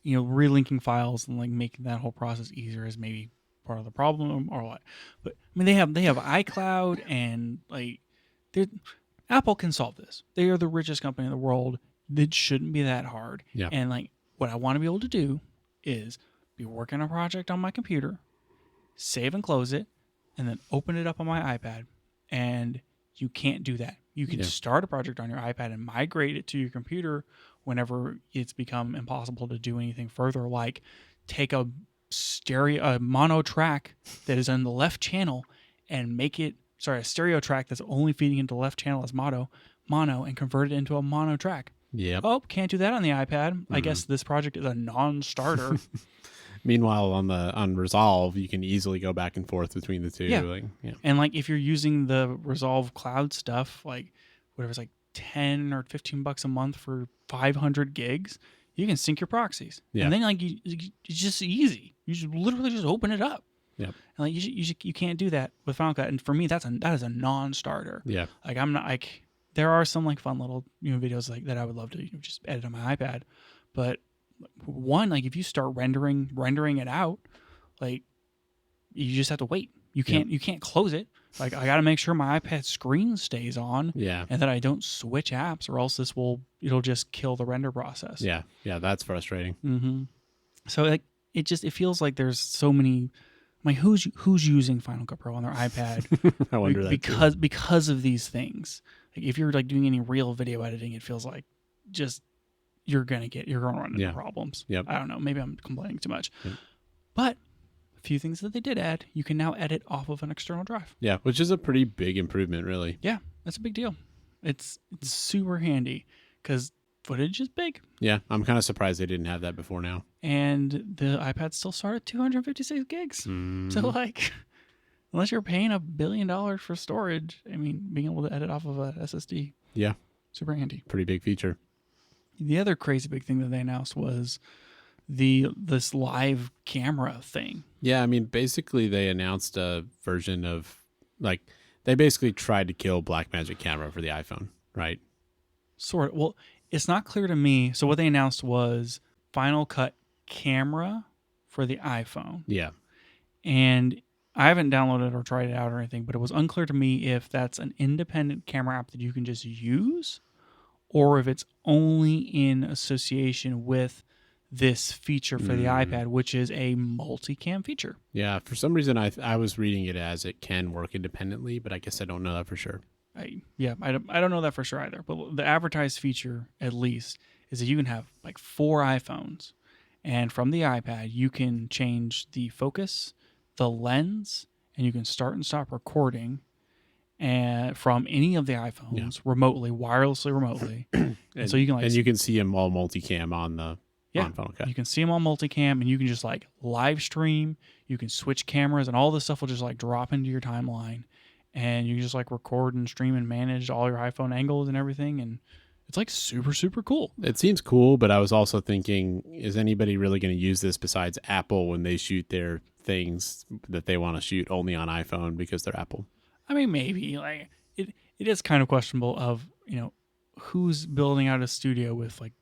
relinking files and like making that whole process easier is maybe part of the problem or what. But I mean, they have iCloud, and like Apple can solve this. They are the richest company in the world. It shouldn't be that hard. Yeah. And like, what I want to be able to do is be working on a project on my computer, save and close it, and then open it up on my iPad. And you can't do that. You can start a project on your iPad and migrate it to your computer whenever it's become impossible to do anything further, like take a mono track that is on the left channel and make it a stereo track that's only feeding into the left channel as mono, and convert it into a mono track. Yeah. Oh, can't do that on the iPad. I guess this project is a non-starter. Meanwhile, on Resolve, you can easily go back and forth between the two. Yeah. And like, if you're using the Resolve Cloud stuff, like whatever, it's like $10 or $15 a month for 500 gigs, you can sync your proxies. Yeah. And then like it's just easy. You should literally just open it up. Yeah. And like you can't do that with Final Cut. And for me, that is a non-starter. Yeah. Like, I'm not like, there are some like fun little videos like that I would love to just edit on my iPad, but one, like if you start rendering it out, like you just have to wait. You can't close it. Like, I got to make sure my iPad screen stays on. Yeah. And that I don't switch apps, or else it'll just kill the render process. Yeah. Yeah. That's frustrating. Mm-hmm. So like it feels like there's so many. Like, who's using Final Cut Pro on their iPad? I wonder that because of these things. Like, if you're like doing any real video editing, it feels like just you're gonna run into problems. Yep. I don't know. Maybe I'm complaining too much. Yep. But a few things that they did add, you can now edit off of an external drive. Yeah, which is a pretty big improvement, really. Yeah, that's a big deal. It's super handy because footage is big. Yeah, I'm kind of surprised they didn't have that before now. And the iPad still start at 256 gigs. Mm-hmm. So like, unless you're paying $1 billion for storage, I mean, being able to edit off of a SSD. Yeah. Super handy. Pretty big feature. The other crazy big thing that they announced was this live camera thing. Yeah, I mean, basically they announced a version of, like, they basically tried to kill Blackmagic Camera for the iPhone, right? Sort of. Well, it's not clear to me. So what they announced was Final Cut Camera for the iPhone. Yeah. And I haven't downloaded or tried it out or anything, but it was unclear to me if that's an independent camera app that you can just use, or if it's only in association with this feature for the iPad, which is a multicam feature. Yeah, for some reason I was reading it as it can work independently, but I guess I don't know that for sure. I don't know that for sure either. But the advertised feature, at least, is that you can have like 4 iPhones, and from the iPad you can change the focus, the lens, and you can start and stop recording, and from any of the iPhones remotely, wirelessly remotely. And so you can you can see them all multicam on the on Final Cut. You can see them on multicam, and you can just like live stream. You can switch cameras, and all this stuff will just like drop into your timeline, and you can just like record and stream and manage all your iPhone angles and everything. And it's like super, super cool. It seems cool, but I was also thinking, is anybody really going to use this besides Apple when they shoot their things that they want to shoot only on iPhone because they're Apple? I mean, maybe. Like it is kind of questionable of, who's building out a studio with like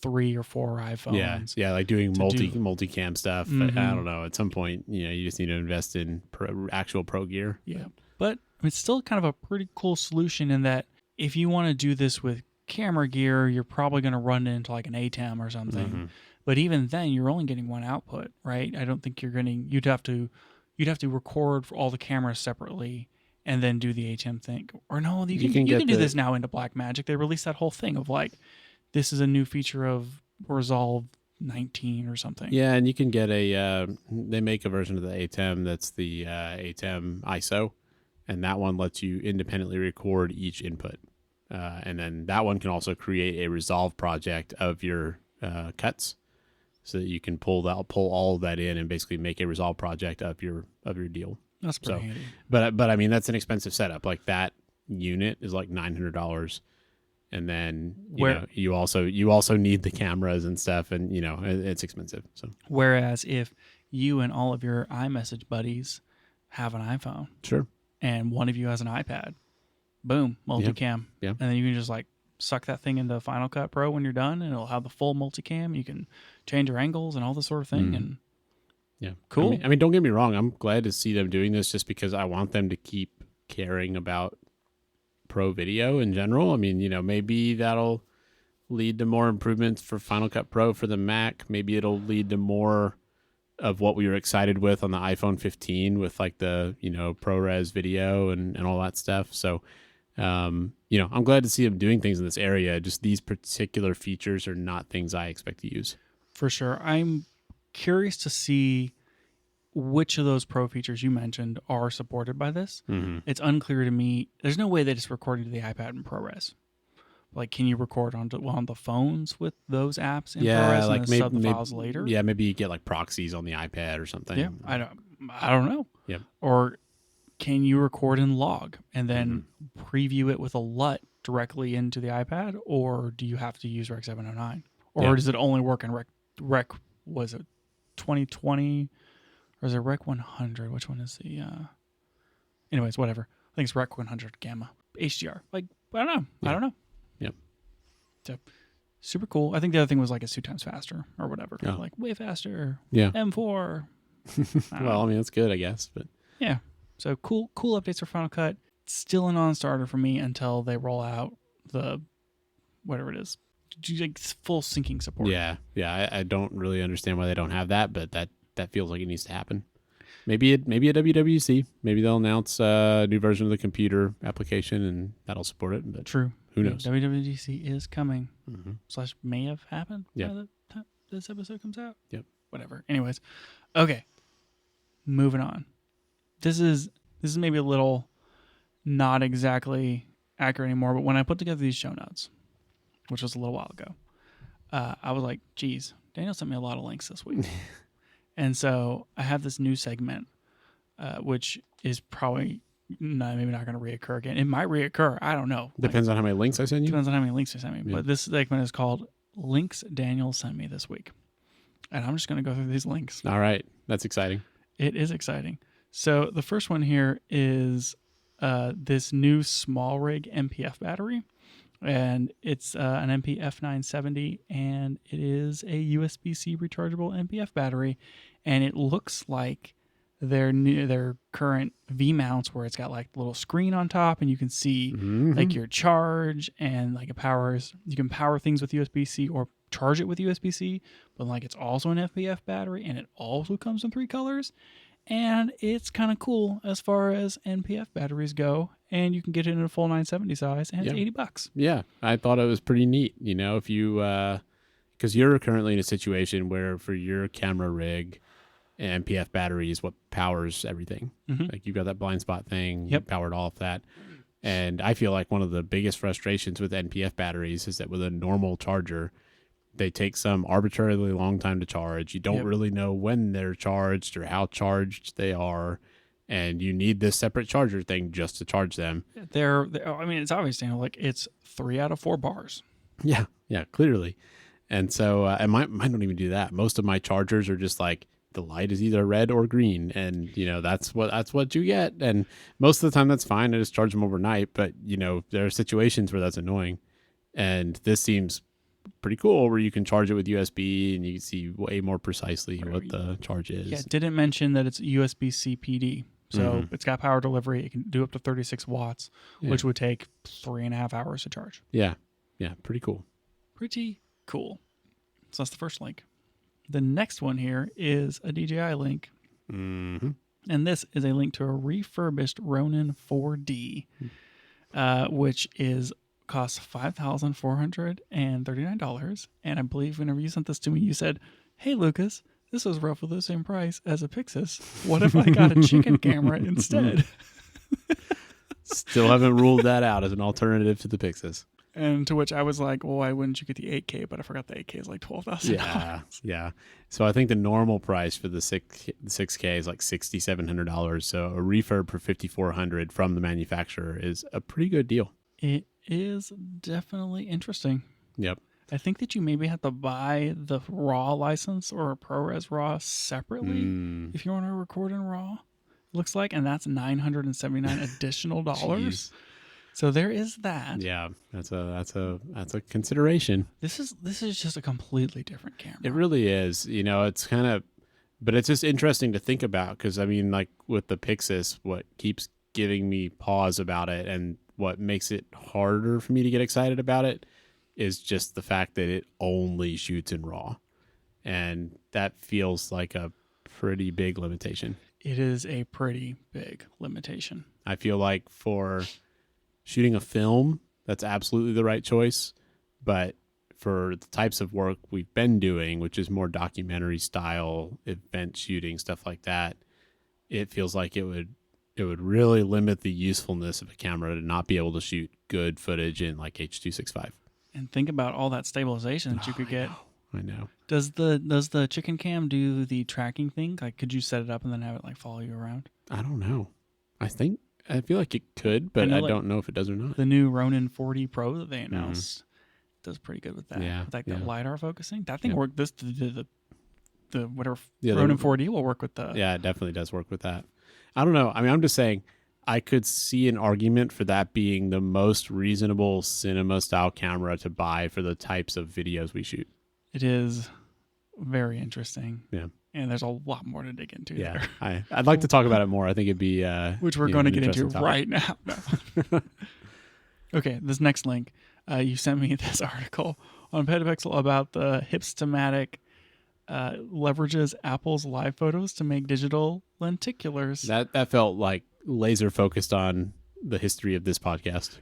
3 or 4 iPhones. Yeah, like doing multicam stuff. Mm-hmm. I don't know. At some point, you just need to invest in actual pro gear. Yeah, but it's still kind of a pretty cool solution in that if you want to do this with camera gear, you're probably going to run into like an ATEM or something. Mm-hmm. But even then, you're only getting one output, right? I don't think you're getting. You'd have to record for all the cameras separately and then do the ATEM thing. Or no, you can do this now into Blackmagic. They released that whole thing of like, this is a new feature of Resolve 19 or something. Yeah, and you can get they make a version of the ATEM that's the ATEM ISO, and that one lets you independently record each input. And then that one can also create a resolve project of your cuts, so that you can pull all of that in and basically make a resolve project of your deal. That's pretty handy. But I mean, that's an expensive setup. Like that unit is like $900, and then you also need the cameras and stuff, and it's expensive. So whereas if you and all of your iMessage buddies have an iPhone, sure, and one of you has an iPad, boom, multicam, yeah. And then you can just like suck that thing into Final Cut Pro when you're done, and it'll have the full multicam. You can change your angles and all this sort of thing, and yeah, cool. I mean, don't get me wrong. I'm glad to see them doing this, just because I want them to keep caring about pro video in general. I mean, maybe that'll lead to more improvements for Final Cut Pro for the Mac. Maybe it'll lead to more of what we were excited with on the iPhone 15 with like the, ProRes video and all that stuff. So, I'm glad to see them doing things in this area. Just these particular features are not things I expect to use. For sure. I'm curious to see which of those pro features you mentioned are supported by this. Mm-hmm. It's unclear to me. There's no way that it's recording to the iPad in ProRes. Like, can you record on the phones with those apps in ProRes like and then sub the files later? Yeah, maybe you get like proxies on the iPad or something. Yeah, I don't know. Yeah. Or can you record in log and then preview it with a LUT directly into the iPad, or do you have to use Rec 709? Or does it only work in Rec was it 2020? Or is it Rec 100? Which one is the... Anyways, whatever. I think it's Rec 100 Gamma. HDR. Like, I don't know. Yeah. I don't know. Yep. So, super cool. I think the other thing was like it's 2 times faster or whatever. Oh. Like, way faster. Yeah. M4. Well, I mean, that's good, I guess. But yeah. So, cool updates for Final Cut. Still a non-starter for me until they roll out the... whatever it is. Like full syncing support. Yeah. I don't really understand why they don't have that, but that feels like it needs to happen. Maybe at WWDC, maybe they'll announce a new version of the computer application and that'll support it. But true. Who knows? WWDC is coming. Mm-hmm. / may have happened by the time this episode comes out. Yep. Whatever. Anyways, okay. Moving on. This is maybe a little not exactly accurate anymore, but when I put together these show notes, which was a little while ago, I was like, geez, Daniel sent me a lot of links this week. And so I have this new segment, which is probably maybe not going to reoccur again. It might reoccur. I don't know. Depends on how many links I send you. Depends on how many links you sent me. Yeah. But this segment is called Links Daniel Sent Me This Week. And I'm just going to go through these links. All right. That's exciting. It is exciting. So the first one here is this new small rig MPF battery. And it's an MPF 970, and it is a USB-C rechargeable MPF battery. And it looks like their current V mounts, where it's got like a little screen on top, and you can see like your charge and like you can power things with USB-C or charge it with USB-C. But like it's also an MPF battery, and it also comes in 3 colors. And it's kind of cool as far as MPF batteries go. And you can get it in a full 970 size, and it's $80. Yeah, I thought it was pretty neat. If you, because you're currently in a situation where for your camera rig, MPF battery is what powers everything. Mm-hmm. Like you've got that blind spot thing, powered off that. And I feel like one of the biggest frustrations with NPF batteries is that with a normal charger, they take some arbitrarily long time to charge. You don't really know when they're charged or how charged they are. And you need this separate charger thing just to charge them. I mean, it's obvious, like it's 3 out of 4 bars. Yeah, clearly. And so, and mine don't even do that. Most of my chargers are just like the light is either red or green, and that's what you get. And most of the time, that's fine. I just charge them overnight. But there are situations where that's annoying. And this seems pretty cool, where you can charge it with USB, and you can see way more precisely what the charge is. Yeah, it didn't mention that it's USB-C PD. So it's got power delivery. It can do up to 36 watts, which would take 3.5 hours to charge. Yeah, pretty cool. Pretty cool. So that's the first link. The next one here is a DJI link. Mm-hmm. And this is a link to a refurbished Ronin 4D, which is costs $5,439. And I believe whenever you sent this to me, you said, "Hey, Lucas, this is roughly the same price as a Pixis. What if I got a chicken camera instead?" Still haven't ruled that out as an alternative to the Pixis. And to which I was like, "Well, why wouldn't you get the 8K?" But I forgot the 8K is like $12,000. Yeah. So I think the normal price for the 6K is like $6,700. So a refurb for $5,400 from the manufacturer is a pretty good deal. It is definitely interesting. Yep. I think that you maybe have to buy the RAW license or a ProRes RAW separately if you want to record in RAW. Looks like, and that's $979 additional dollars. So there is that. Yeah, that's a consideration. This is just a completely different camera. It really is. You know, it's kind of, but it's just interesting to think about because I mean, like with the Pixis, what keeps giving me pause about it and what makes it harder for me to get excited about it is just the fact that it only shoots in RAW, and that feels like a pretty big limitation. It is a pretty big limitation. I feel like for shooting a film, that's absolutely the right choice. But for the types of work we've been doing, which is more documentary style, event shooting, stuff like that, it feels like it would really limit the usefulness of a camera to not be able to shoot good footage in like H.265. And think about all that stabilization that you could get. I know. Does the chicken cam do the tracking thing? Like, could you set it up and then have it like follow you around? I don't know. I feel like it could, but I don't know if it does or not. The new Ronin 40 Pro that they announced does pretty good with that. Yeah, with like the LiDAR focusing. That thing worked. The whatever Yeah, Ronin 4D will work with the. Yeah, it definitely does work with that. I don't know. I mean, I'm just saying I could see an argument for that being the most reasonable cinema style camera to buy for the types of videos we shoot. It is very interesting. Yeah. And there's a lot more to dig into there. I'd like to talk about it more. I think it'd be which we're going to get into topic right now. No. Okay, this next link. You sent me this article on Petapixel about the Hipstamatic leverages Apple's live photos to make digital lenticulars. That felt like laser focused on the history of this podcast.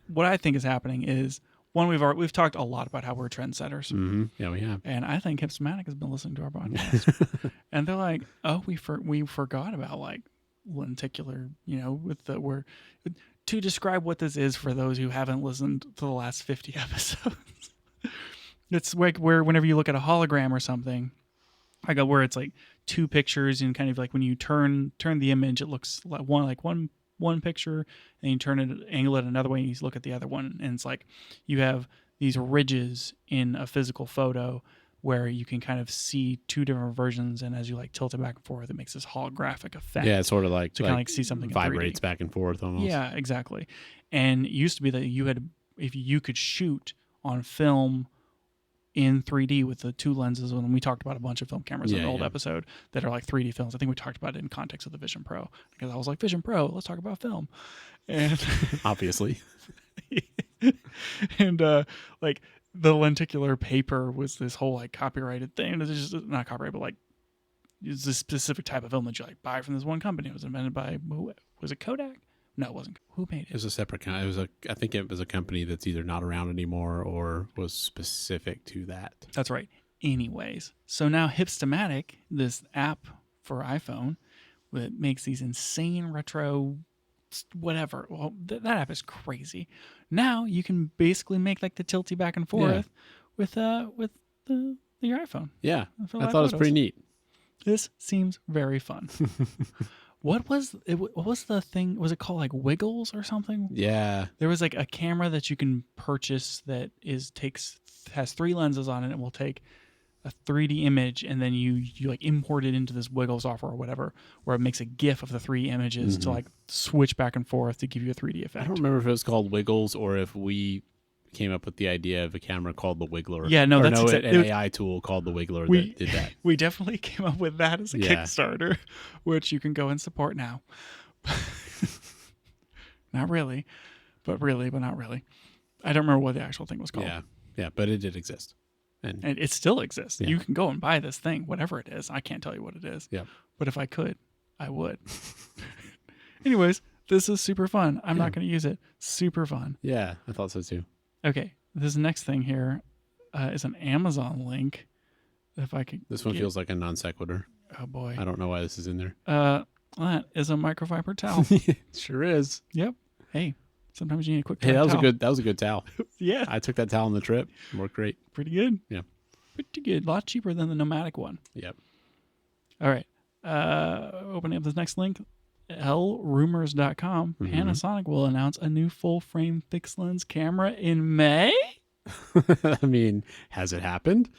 What I think is happening is one, we've talked a lot about how we're trendsetters. Mm-hmm. Yeah, we have. And I think Hipstamatic has been listening to our podcast, and they're like, "Oh, we forgot about like lenticular, to describe what this is for those who haven't listened to the last 50 episodes." It's like where whenever you look at a hologram or something, like where it's like two pictures and kind of like when you turn the image, it looks like one picture, and you angle it another way and you look at the other one, and it's like you have these ridges in a physical photo where you can kind of see two different versions, and as you like tilt it back and forth, it makes this holographic effect. Yeah, it's sort of like to kind of like see something vibrates in 3D. Back and forth almost. Yeah, exactly. And it used to be that if you could shoot on film in 3D with the two lenses, when we talked about a bunch of film cameras in an old episode that are like 3D films. I think we talked about it in context of the Vision Pro, because I was like, Vision Pro, let's talk about film. And obviously. And like the lenticular paper was this whole like copyrighted thing. It's just not copyright, but like it's a specific type of film that you like buy from this one company. It was invented by, was it Kodak? No, it wasn't. Who made it? It was a separate kind. I think it was a company that's either not around anymore or was specific to that. That's right. Anyways, so now Hipstamatic, this app for iPhone, that makes these insane retro whatever. Well, that app is crazy. Now you can basically make like the tilty back and forth with your iPhone. Yeah, I thought it was pretty neat. This seems very fun. What was the thing? Was it called like Wiggles or something? Yeah. There was like a camera that you can purchase that has three lenses on it. It will take a 3D image, and then you like import it into this Wiggle software or whatever, where it makes a GIF of the three images to like switch back and forth to give you a 3D effect. I don't remember if it was called Wiggles or if we came up with the idea of a camera called the Wiggler. Yeah, no, that's an AI tool called the Wiggler that did that. We definitely came up with that as a Kickstarter, which you can go and support now. Not really, but not really. I don't remember what the actual thing was called. Yeah, but it did exist. And it still exists. Yeah. You can go and buy this thing, whatever it is. I can't tell you what it is. Yeah. But if I could, I would. Anyways, This is super fun. I'm not going to use it. Super fun. Yeah, I thought so too. Okay, this next thing here is an Amazon link. If I could. This one feels like a non sequitur. Oh boy. I don't know why this is in there. That is a microfiber towel. It sure is. Yep. Hey, sometimes you need a quick. Hey, towel. that was a good towel. Yeah. I took that towel on the trip. It worked great. Pretty good. Yeah. Pretty good. A lot cheaper than the Nomadic one. Yep. All right. Opening up this next link. lrumors.com. Panasonic will announce a new full frame fixed lens camera in May. I mean, has it happened?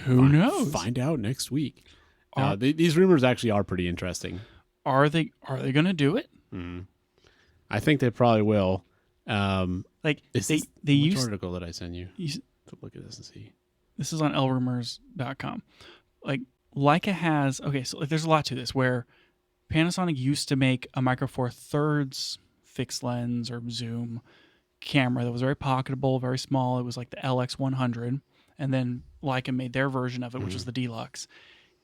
Who knows? Find out next week. These rumors actually are pretty interesting. Are they going to do it? I think they probably will. Like which used article did I send you? To look at this and see. This is on lrumors.com. Like Leica has so there's a lot to this where Panasonic used to make a Micro Four Thirds fixed lens or zoom camera that was very pocketable, very small. It was like the LX100, and then Leica made their version of it, which was the Deluxe.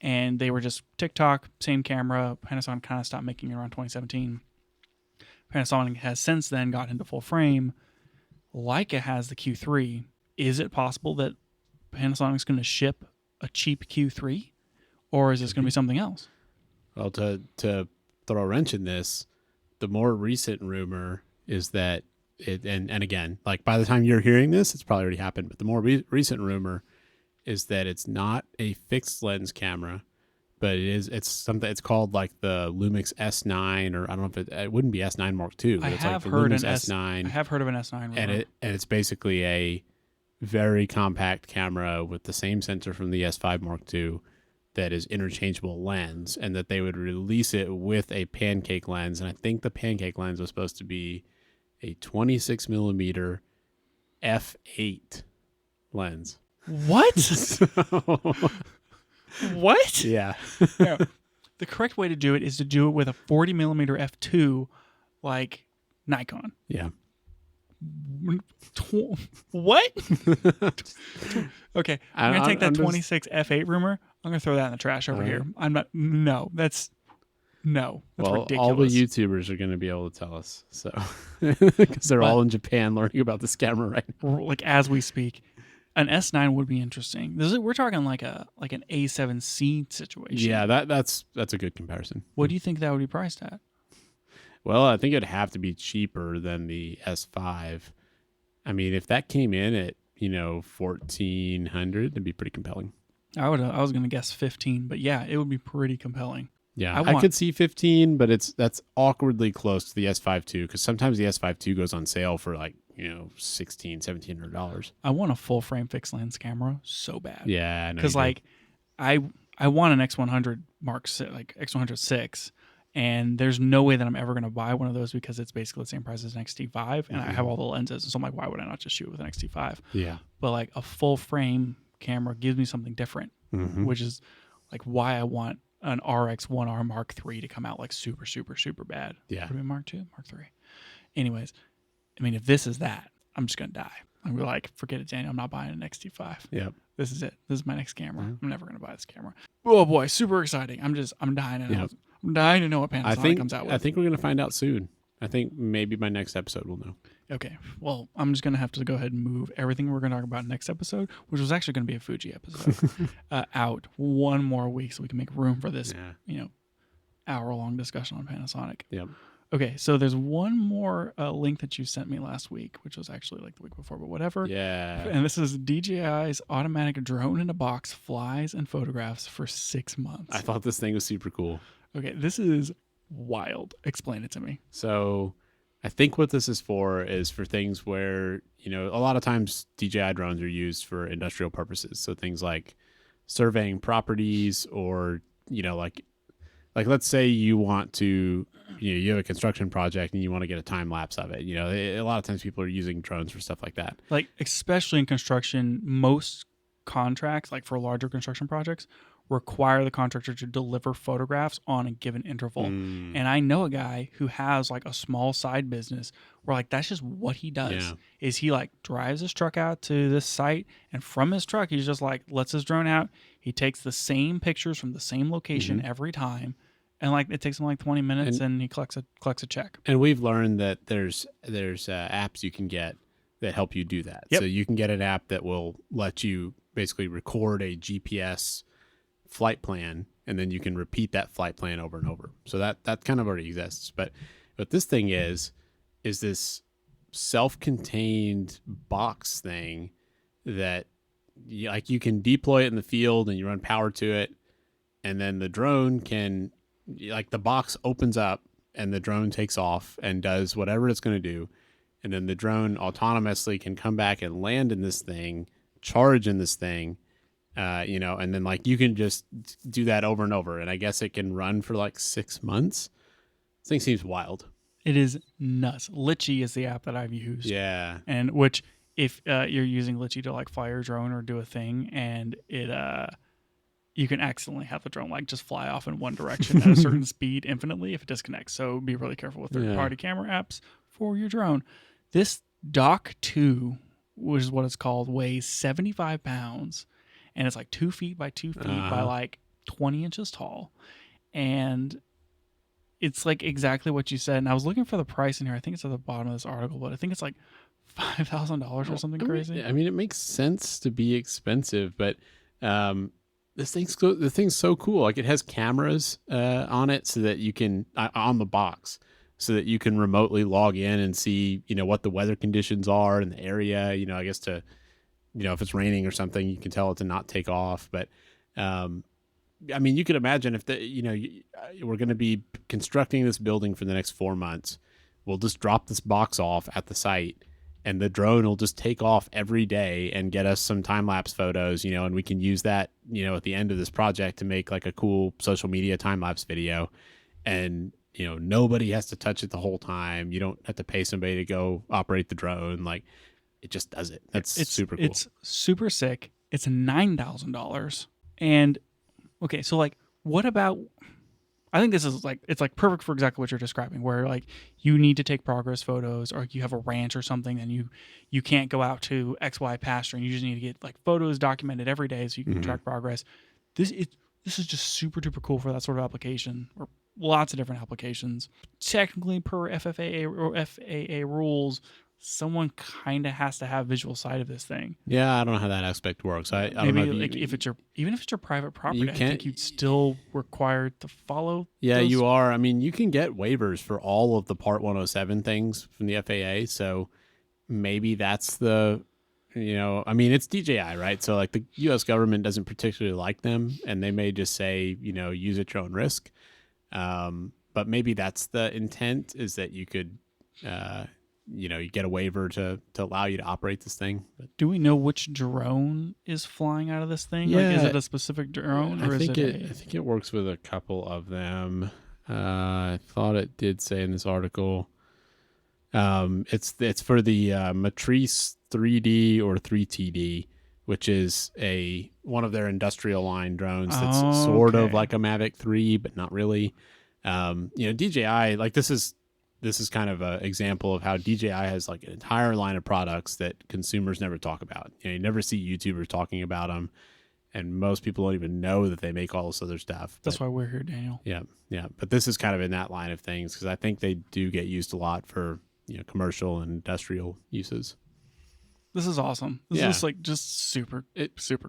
And they were just TikTok, same camera. Panasonic kind of stopped making it around 2017. Panasonic has since then gotten into full frame. Leica has the Q3. Is it possible that Panasonic's going to ship a cheap Q3? Or is this going to be something else? Well, to throw a wrench in this, the more recent rumor is that and again, like by the time you're hearing this, it's probably already happened, but the more recent rumor is that it's not a fixed lens camera, but it's called like the Lumix S9, or I don't know if it wouldn't be S9 Mark II, but it's like the Lumix S9. I have heard of an S9 rumor. And it's basically a very compact camera with the same sensor from the S5 Mark II that is interchangeable lens, and that they would release it with a pancake lens. And I think the pancake lens was supposed to be a 26 millimeter f8 lens. What? What? Yeah. No. The correct way to do it is to do it with a 40 millimeter f2, like Nikon. Yeah. What? Okay, I'm gonna take that 26 f8 rumor. I'm gonna throw that in the trash over here. I'm not. No, that's ridiculous. All the YouTubers are gonna be able to tell us, so because they're all in Japan learning about this camera right now. Like as we speak. An S9 would be interesting. We're talking like an A7C situation. Yeah, that's a good comparison. What do you think that would be priced at? Well, I think it'd have to be cheaper than the S5. I mean, if that came in at $1,400, it'd be pretty compelling. I was going to guess 15, but yeah, it would be pretty compelling. Yeah, I could see 15, but that's awkwardly close to the S5 II, because sometimes the S5 II goes on sale for like $1,600, $1,700. I want a full frame fixed lens camera so bad. Yeah, because like I want an X100 Mark 6, like X100 and there's no way that I'm ever going to buy one of those because it's basically the same price as an X-T5, and I have all the lenses, so I'm like, why would I not just shoot with an X-T5? Yeah, but like a full frame camera gives me something different, which is like why I want an RX1R Mark III to come out like super, super, super bad. Yeah. Would it be Mark II? Mark III. Anyways, I mean, if this is that, I'm just going to die. I'm gonna be like, forget it, Daniel. I'm not buying an X-T5. Yep. This is it. This is my next camera. I'm never going to buy this camera. Oh boy, super exciting. I'm dying to know. Yep. I'm dying to know what Panasonic comes out with. I think we're going to find out soon. I think maybe by next episode we'll know. Okay. Well, I'm just going to have to go ahead and move everything we're going to talk about next episode, which was actually going to be a Fuji episode, out one more week so we can make room for this, hour-long discussion on Panasonic. Yep. Okay, so there's one more link that you sent me last week, which was actually like the week before, but whatever. Yeah. And this is DJI's automatic drone in a box flies and photographs for 6 months. I thought this thing was super cool. Okay, this is wild. Explain it to me. So I think what this is for things where, a lot of times DJI drones are used for industrial purposes. So things like surveying properties or, like let's say you want to, you have a construction project and you want to get a time lapse of it. A lot of times people are using drones for stuff like that. Like, especially in construction, most contracts, like for larger construction projects, require the contractor to deliver photographs on a given interval. And I know a guy who has like a small side business where like that's just what he does. Is he like drives his truck out to this site, and from his truck he's just like lets his drone out. He takes the same pictures from the same location every time, and like it takes him like 20 minutes, and he collects a check. And we've learned that there's apps you can get that help you do that. Yep. So you can get an app that will let you basically record a GPS flight plan, and then you can repeat that flight plan over and over. So that kind of already exists. But what this thing is this self-contained box thing that you can deploy it in the field and you run power to it, and then the drone can, like, the box opens up and the drone takes off and does whatever it's going to do. And then the drone autonomously can come back and land in this thing, charge in this thing, and then like you can just do that over and over. And I guess it can run for like 6 months. This thing seems wild. It is nuts. Litchi is the app that I've used. Yeah. And which, if you're using Litchi to like fly your drone or do a thing, and it you can accidentally have the drone like just fly off in one direction at a certain speed infinitely if it disconnects. So be really careful with third-party camera apps for your drone. This Dock 2, which is what it's called, weighs 75 pounds, and it's like 2 feet by 2 feet by like 20 inches tall. And it's like exactly what you said. And I was looking for the price in here. I think it's at the bottom of this article, but I think it's like $5,000 or something crazy. I mean, it makes sense to be expensive, but the thing's so cool. Like, it has cameras on it so that you can on the box, so that you can remotely log in and see, what the weather conditions are in the area. I guess to, if it's raining or something, you can tell it to not take off. But I mean, you could imagine if we're going to be constructing this building for the next 4 months. We'll just drop this box off at the site, and the drone will just take off every day and get us some time-lapse photos, and we can use that, at the end of this project to make like a cool social media time-lapse video. And, nobody has to touch it the whole time. You don't have to pay somebody to go operate the drone. Like, it just does it. It's super cool. It's super sick. It's $9,000. And, okay, so like, what about... I think this is like, it's like perfect for exactly what you're describing, where like you need to take progress photos, or you have a ranch or something, and you can't go out to XY pasture, and you just need to get like photos documented every day so you can track progress. This is just super duper cool for that sort of application, or lots of different applications. Technically, per FFA or FAA rules, someone kind of has to have visual sight of this thing. Yeah, I don't know how that aspect works. I don't know if it's your private property, I think you'd still required to follow. Yeah, you are. I mean, you can get waivers for all of the Part 107 things from the FAA. So maybe that's the, I mean, it's DJI, right? So like the U.S. government doesn't particularly like them, and they may just say, use at your own risk. But maybe that's the intent, is that you could, you get a waiver to allow you to operate this thing. But do we know which drone is flying out of this thing? Yeah, like, is it a specific drone, or I think it works with a couple of them. I thought it did say in this article. It's for the Matrice 3D or 3TD, which is one of their industrial line drones that's sort of like a Mavic 3, but not really. DJI, like this is kind of an example of how DJI has like an entire line of products that consumers never talk about. You never see YouTubers talking about them, and most people don't even know that they make all this other stuff. That's why we're here, Daniel. Yeah. But this is kind of in that line of things, because I think they do get used a lot for commercial and industrial uses. This is awesome. This is like just super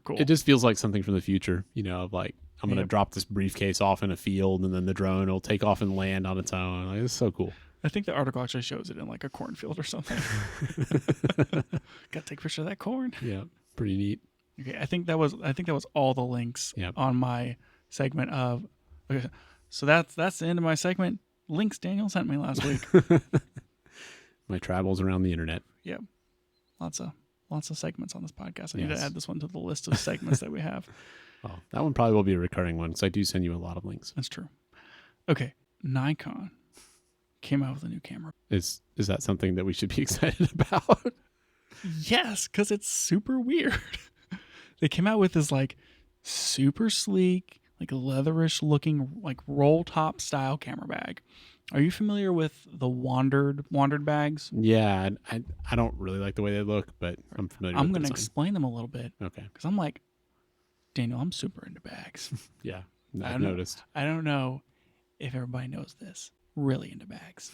cool. It just feels like something from the future, of like, I'm going to drop this briefcase off in a field, and then the drone will take off and land on its own. Like, it's so cool. I think the article actually shows it in like a cornfield or something. Got to take a picture of that corn. Yeah, pretty neat. Okay, I think that was all the links on my segment of. Okay, so that's the end of my segment. Links Daniel sent me last week. My travels around the internet. Yep, lots of segments on this podcast. I need to add this one to the list of segments that we have. Oh, that one probably will be a recurring one, because I do send you a lot of links. That's true. Okay, Nikon came out with a new camera. Is that something that we should be excited about? Yes, because it's super weird. They came out with this like super sleek, like leatherish looking, like roll top style camera bag. Are you familiar with the wandered bags? Yeah, I don't really like the way they look, but I'm familiar. I'm going to explain them a little bit. Okay. Because I'm like, Daniel, I'm super into bags. Yeah, I've noticed. I don't know if everybody knows this, really into bags.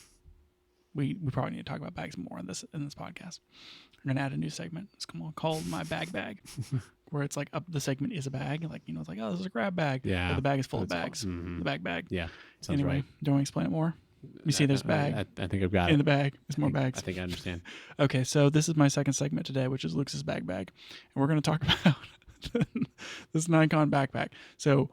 We probably need to talk about bags more in this podcast. We're gonna add a new segment. It's called My Bag, where it's like the segment is a bag, like it's like, oh, this is a grab bag. Yeah, but the bag is full of bags. Mm-hmm. The bag. Yeah, sounds anyway, right. Do you want to explain it more? You see, there's bag. I think I've got it in the bag. There's more bags. I think I understand. Okay, so this is my second segment today, which is Luke's bag, and we're gonna talk about this Nikon backpack. So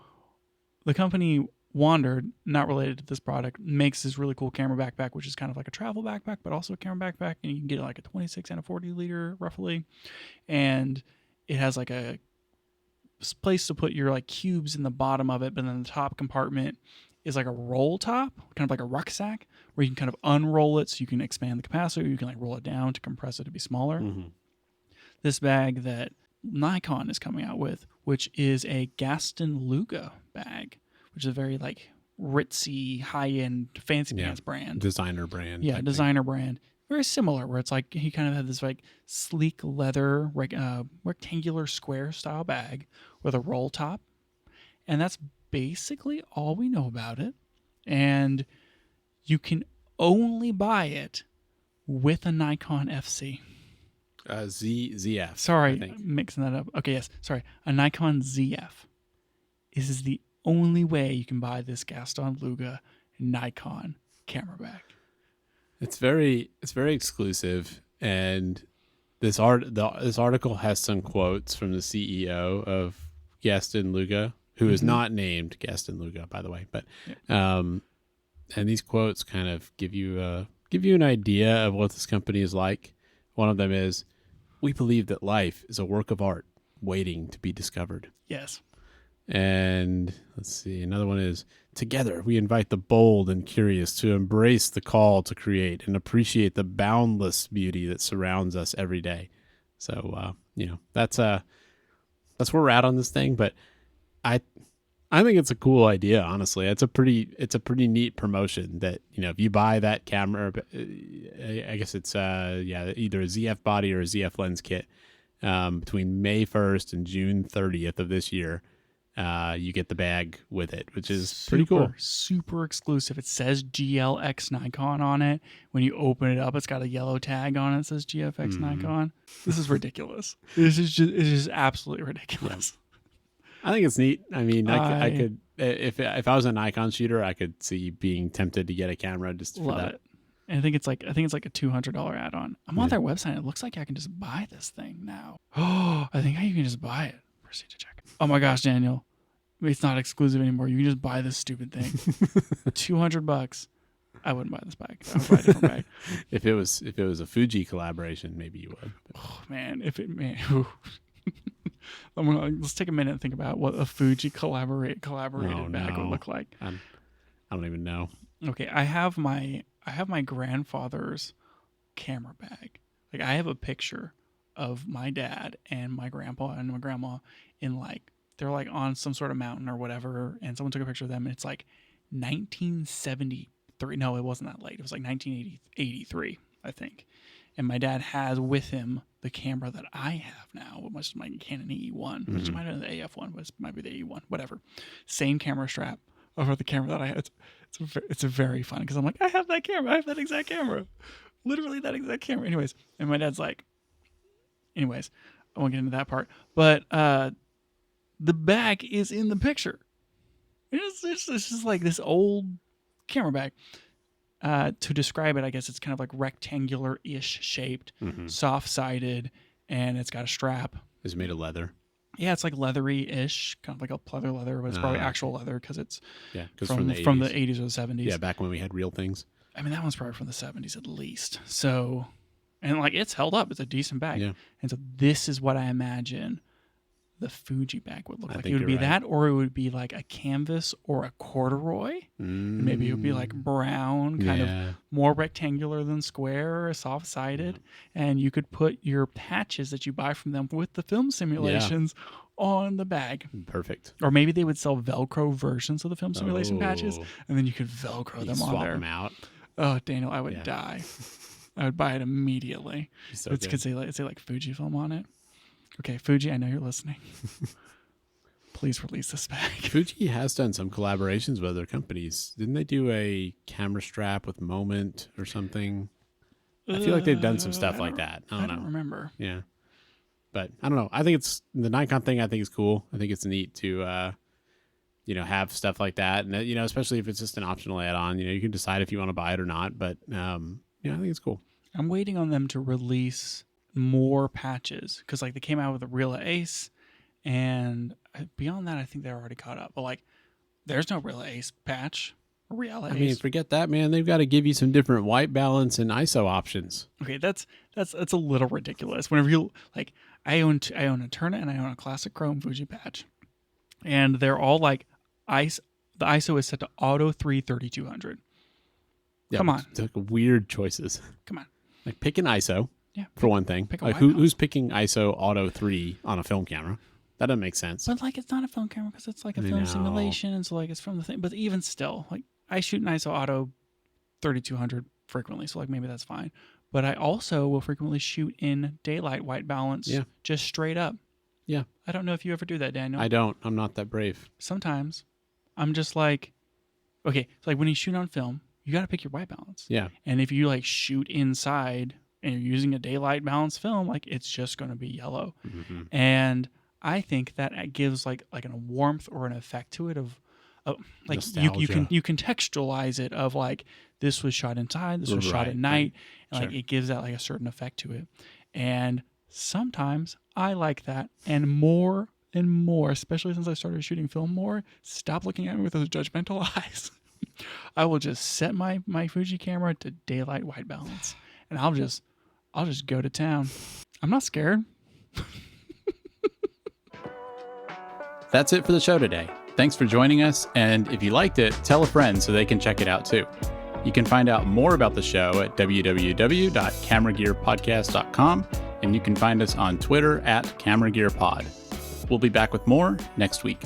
the company Wandered, not related to this product, makes this really cool camera backpack, which is kind of like a travel backpack, but also a camera backpack. And you can get like a 26 and a 40 liter roughly. And it has like a place to put your like cubes in the bottom of it. But then the top compartment is like a roll top, kind of like a rucksack, where you can kind of unroll it so you can expand the capacitor. You can like roll it down to compress it to be smaller. Mm-hmm. This bag that Nikon is coming out with, which is a Gaston Luga bag, which is a very like ritzy, high-end, fancy pants brand. Designer brand. Yeah, designer brand. Very similar, where it's like he kind of had this like sleek leather, rectangular square style bag with a roll top. And that's basically all we know about it. And you can only buy it with a Nikon FC. ZF. Sorry, mixing that up. Okay, yes. Sorry. A Nikon ZF. This is the only way you can buy this Gaston Luga Nikon camera bag. It's very exclusive, and this article has some quotes from the CEO of Gaston Luga, who is not named Gaston Luga, by the way, but and these quotes kind of give you an idea of what this company is like. One of them is, "We believe that life is a work of art waiting to be discovered." Yes. And let's see, another one is, "Together we invite the bold and curious to embrace the call to create and appreciate the boundless beauty that surrounds us every day." So that's where we're at on this thing. But I think it's a cool idea. Honestly, it's a pretty neat promotion that if you buy that camera, I guess it's either a ZF body or a ZF lens kit between May 1st and June 30th of this year. You get the bag with it, which is pretty cool. Super exclusive. It says GLX Nikon on it. When you open it up, it's got a yellow tag on it that says GFX Nikon. This is ridiculous. It is just absolutely ridiculous. I think it's neat. I mean, I could if I was a Nikon shooter, I could see being tempted to get a camera just for that. It. And I think it's like a $200 add-on. I'm on their website. It looks like I can just buy this thing now. Oh, I think you can just buy it. Proceed to check. Oh my gosh, Daniel. It's not exclusive anymore. You can just buy this stupid thing. $200. I wouldn't buy this bag. I would buy a different bag. If it was a Fuji collaboration, maybe you would. Oh man, let's take a minute and think about what a Fuji collaborated bag would look like. I don't even know. Okay, I have my grandfather's camera bag. Like I have a picture of my dad and my grandpa and my grandma in like they're like on some sort of mountain or whatever, and someone took a picture of them, and it's like 1973. No, it wasn't that late. It was like 1983, I think. And my dad has with him the camera that I have now, which is my Canon E1, which might have been the AF one, but it might be the E1, whatever. Same camera strap over the camera that I had. It's very fun because I'm like, I have that camera. I have that exact camera. Literally that exact camera. Anyways, and my dad's like, I won't get into that part. But the bag is in the picture. It's just like this old camera bag. To describe it, I guess it's kind of like rectangular-ish shaped, soft-sided, and it's got a strap. It's made of leather. Yeah, it's like leathery-ish, kind of like a pleather leather, but it's probably actual leather because it's from the 80s or the 70s. Yeah, back when we had real things. I mean, that one's probably from the 70s at least. So, and like it's held up. It's a decent bag. Yeah. And so this is what I imagine the Fuji bag would look like. It would be that, or it would be like a canvas or a corduroy. And maybe it would be like brown, kind of more rectangular than square, soft-sided. And you could put your patches that you buy from them with the film simulations on the bag. Perfect. Or maybe they would sell Velcro versions of the film simulation patches, and then you could Velcro them on there. Swap them out. Oh, Daniel, I would die. I would buy it immediately. So it could say like Fujifilm on it. Okay, Fuji, I know you're listening. please release this back. Fuji has done some collaborations with other companies. Didn't they do a camera strap with Moment or something? I feel like they've done some stuff like that. I don't know. Remember. Yeah. But I don't know. I think it's the Nikon thing. I think is cool. I think it's neat to, have stuff like that. And, especially if it's just an optional add-on, you can decide if you want to buy it or not. But, I think it's cool. I'm waiting on them to release more patches because they came out with a Real Ace, and beyond that, I think they're already caught up. But there's no Real Ace patch. Real Ace. I mean, forget that, man. They've got to give you some different white balance and ISO options. Okay, that's a little ridiculous. Whenever you I own a Turner and I own a Classic Chrome Fuji patch, and they're all the ISO is set to Auto 3 3200. Yeah, Come on, it's weird choices. Come on, pick an ISO. Yeah, for one thing. Who's picking ISO Auto 3 on a film camera? That doesn't make sense. But it's not a film camera because it's a film simulation, and so it's from the thing. But even still, I shoot an ISO Auto 3200 frequently, so maybe that's fine. But I also will frequently shoot in daylight white balance, just straight up. Yeah. I don't know if you ever do that, Daniel. I don't. I'm not that brave. Sometimes I'm just okay, it's when you shoot on film, you got to pick your white balance. Yeah. And if you shoot inside and you're using a daylight balance film, it's just going to be yellow. Mm-hmm. And I think that gives a warmth or an effect to it of you can textualize it of this was shot inside, this was shot at night, and it gives that a certain effect to it. And sometimes I like that, and more, especially since I started shooting film more. Stop looking at me with those judgmental eyes. I will just set my Fuji camera to daylight white balance, and I'll just go to town. I'm not scared. That's it for the show today. Thanks for joining us, and if you liked it, tell a friend so they can check it out too. You can find out more about the show at www.cameragearpodcast.com, and you can find us on Twitter @CameraGearPod. We'll be back with more next week.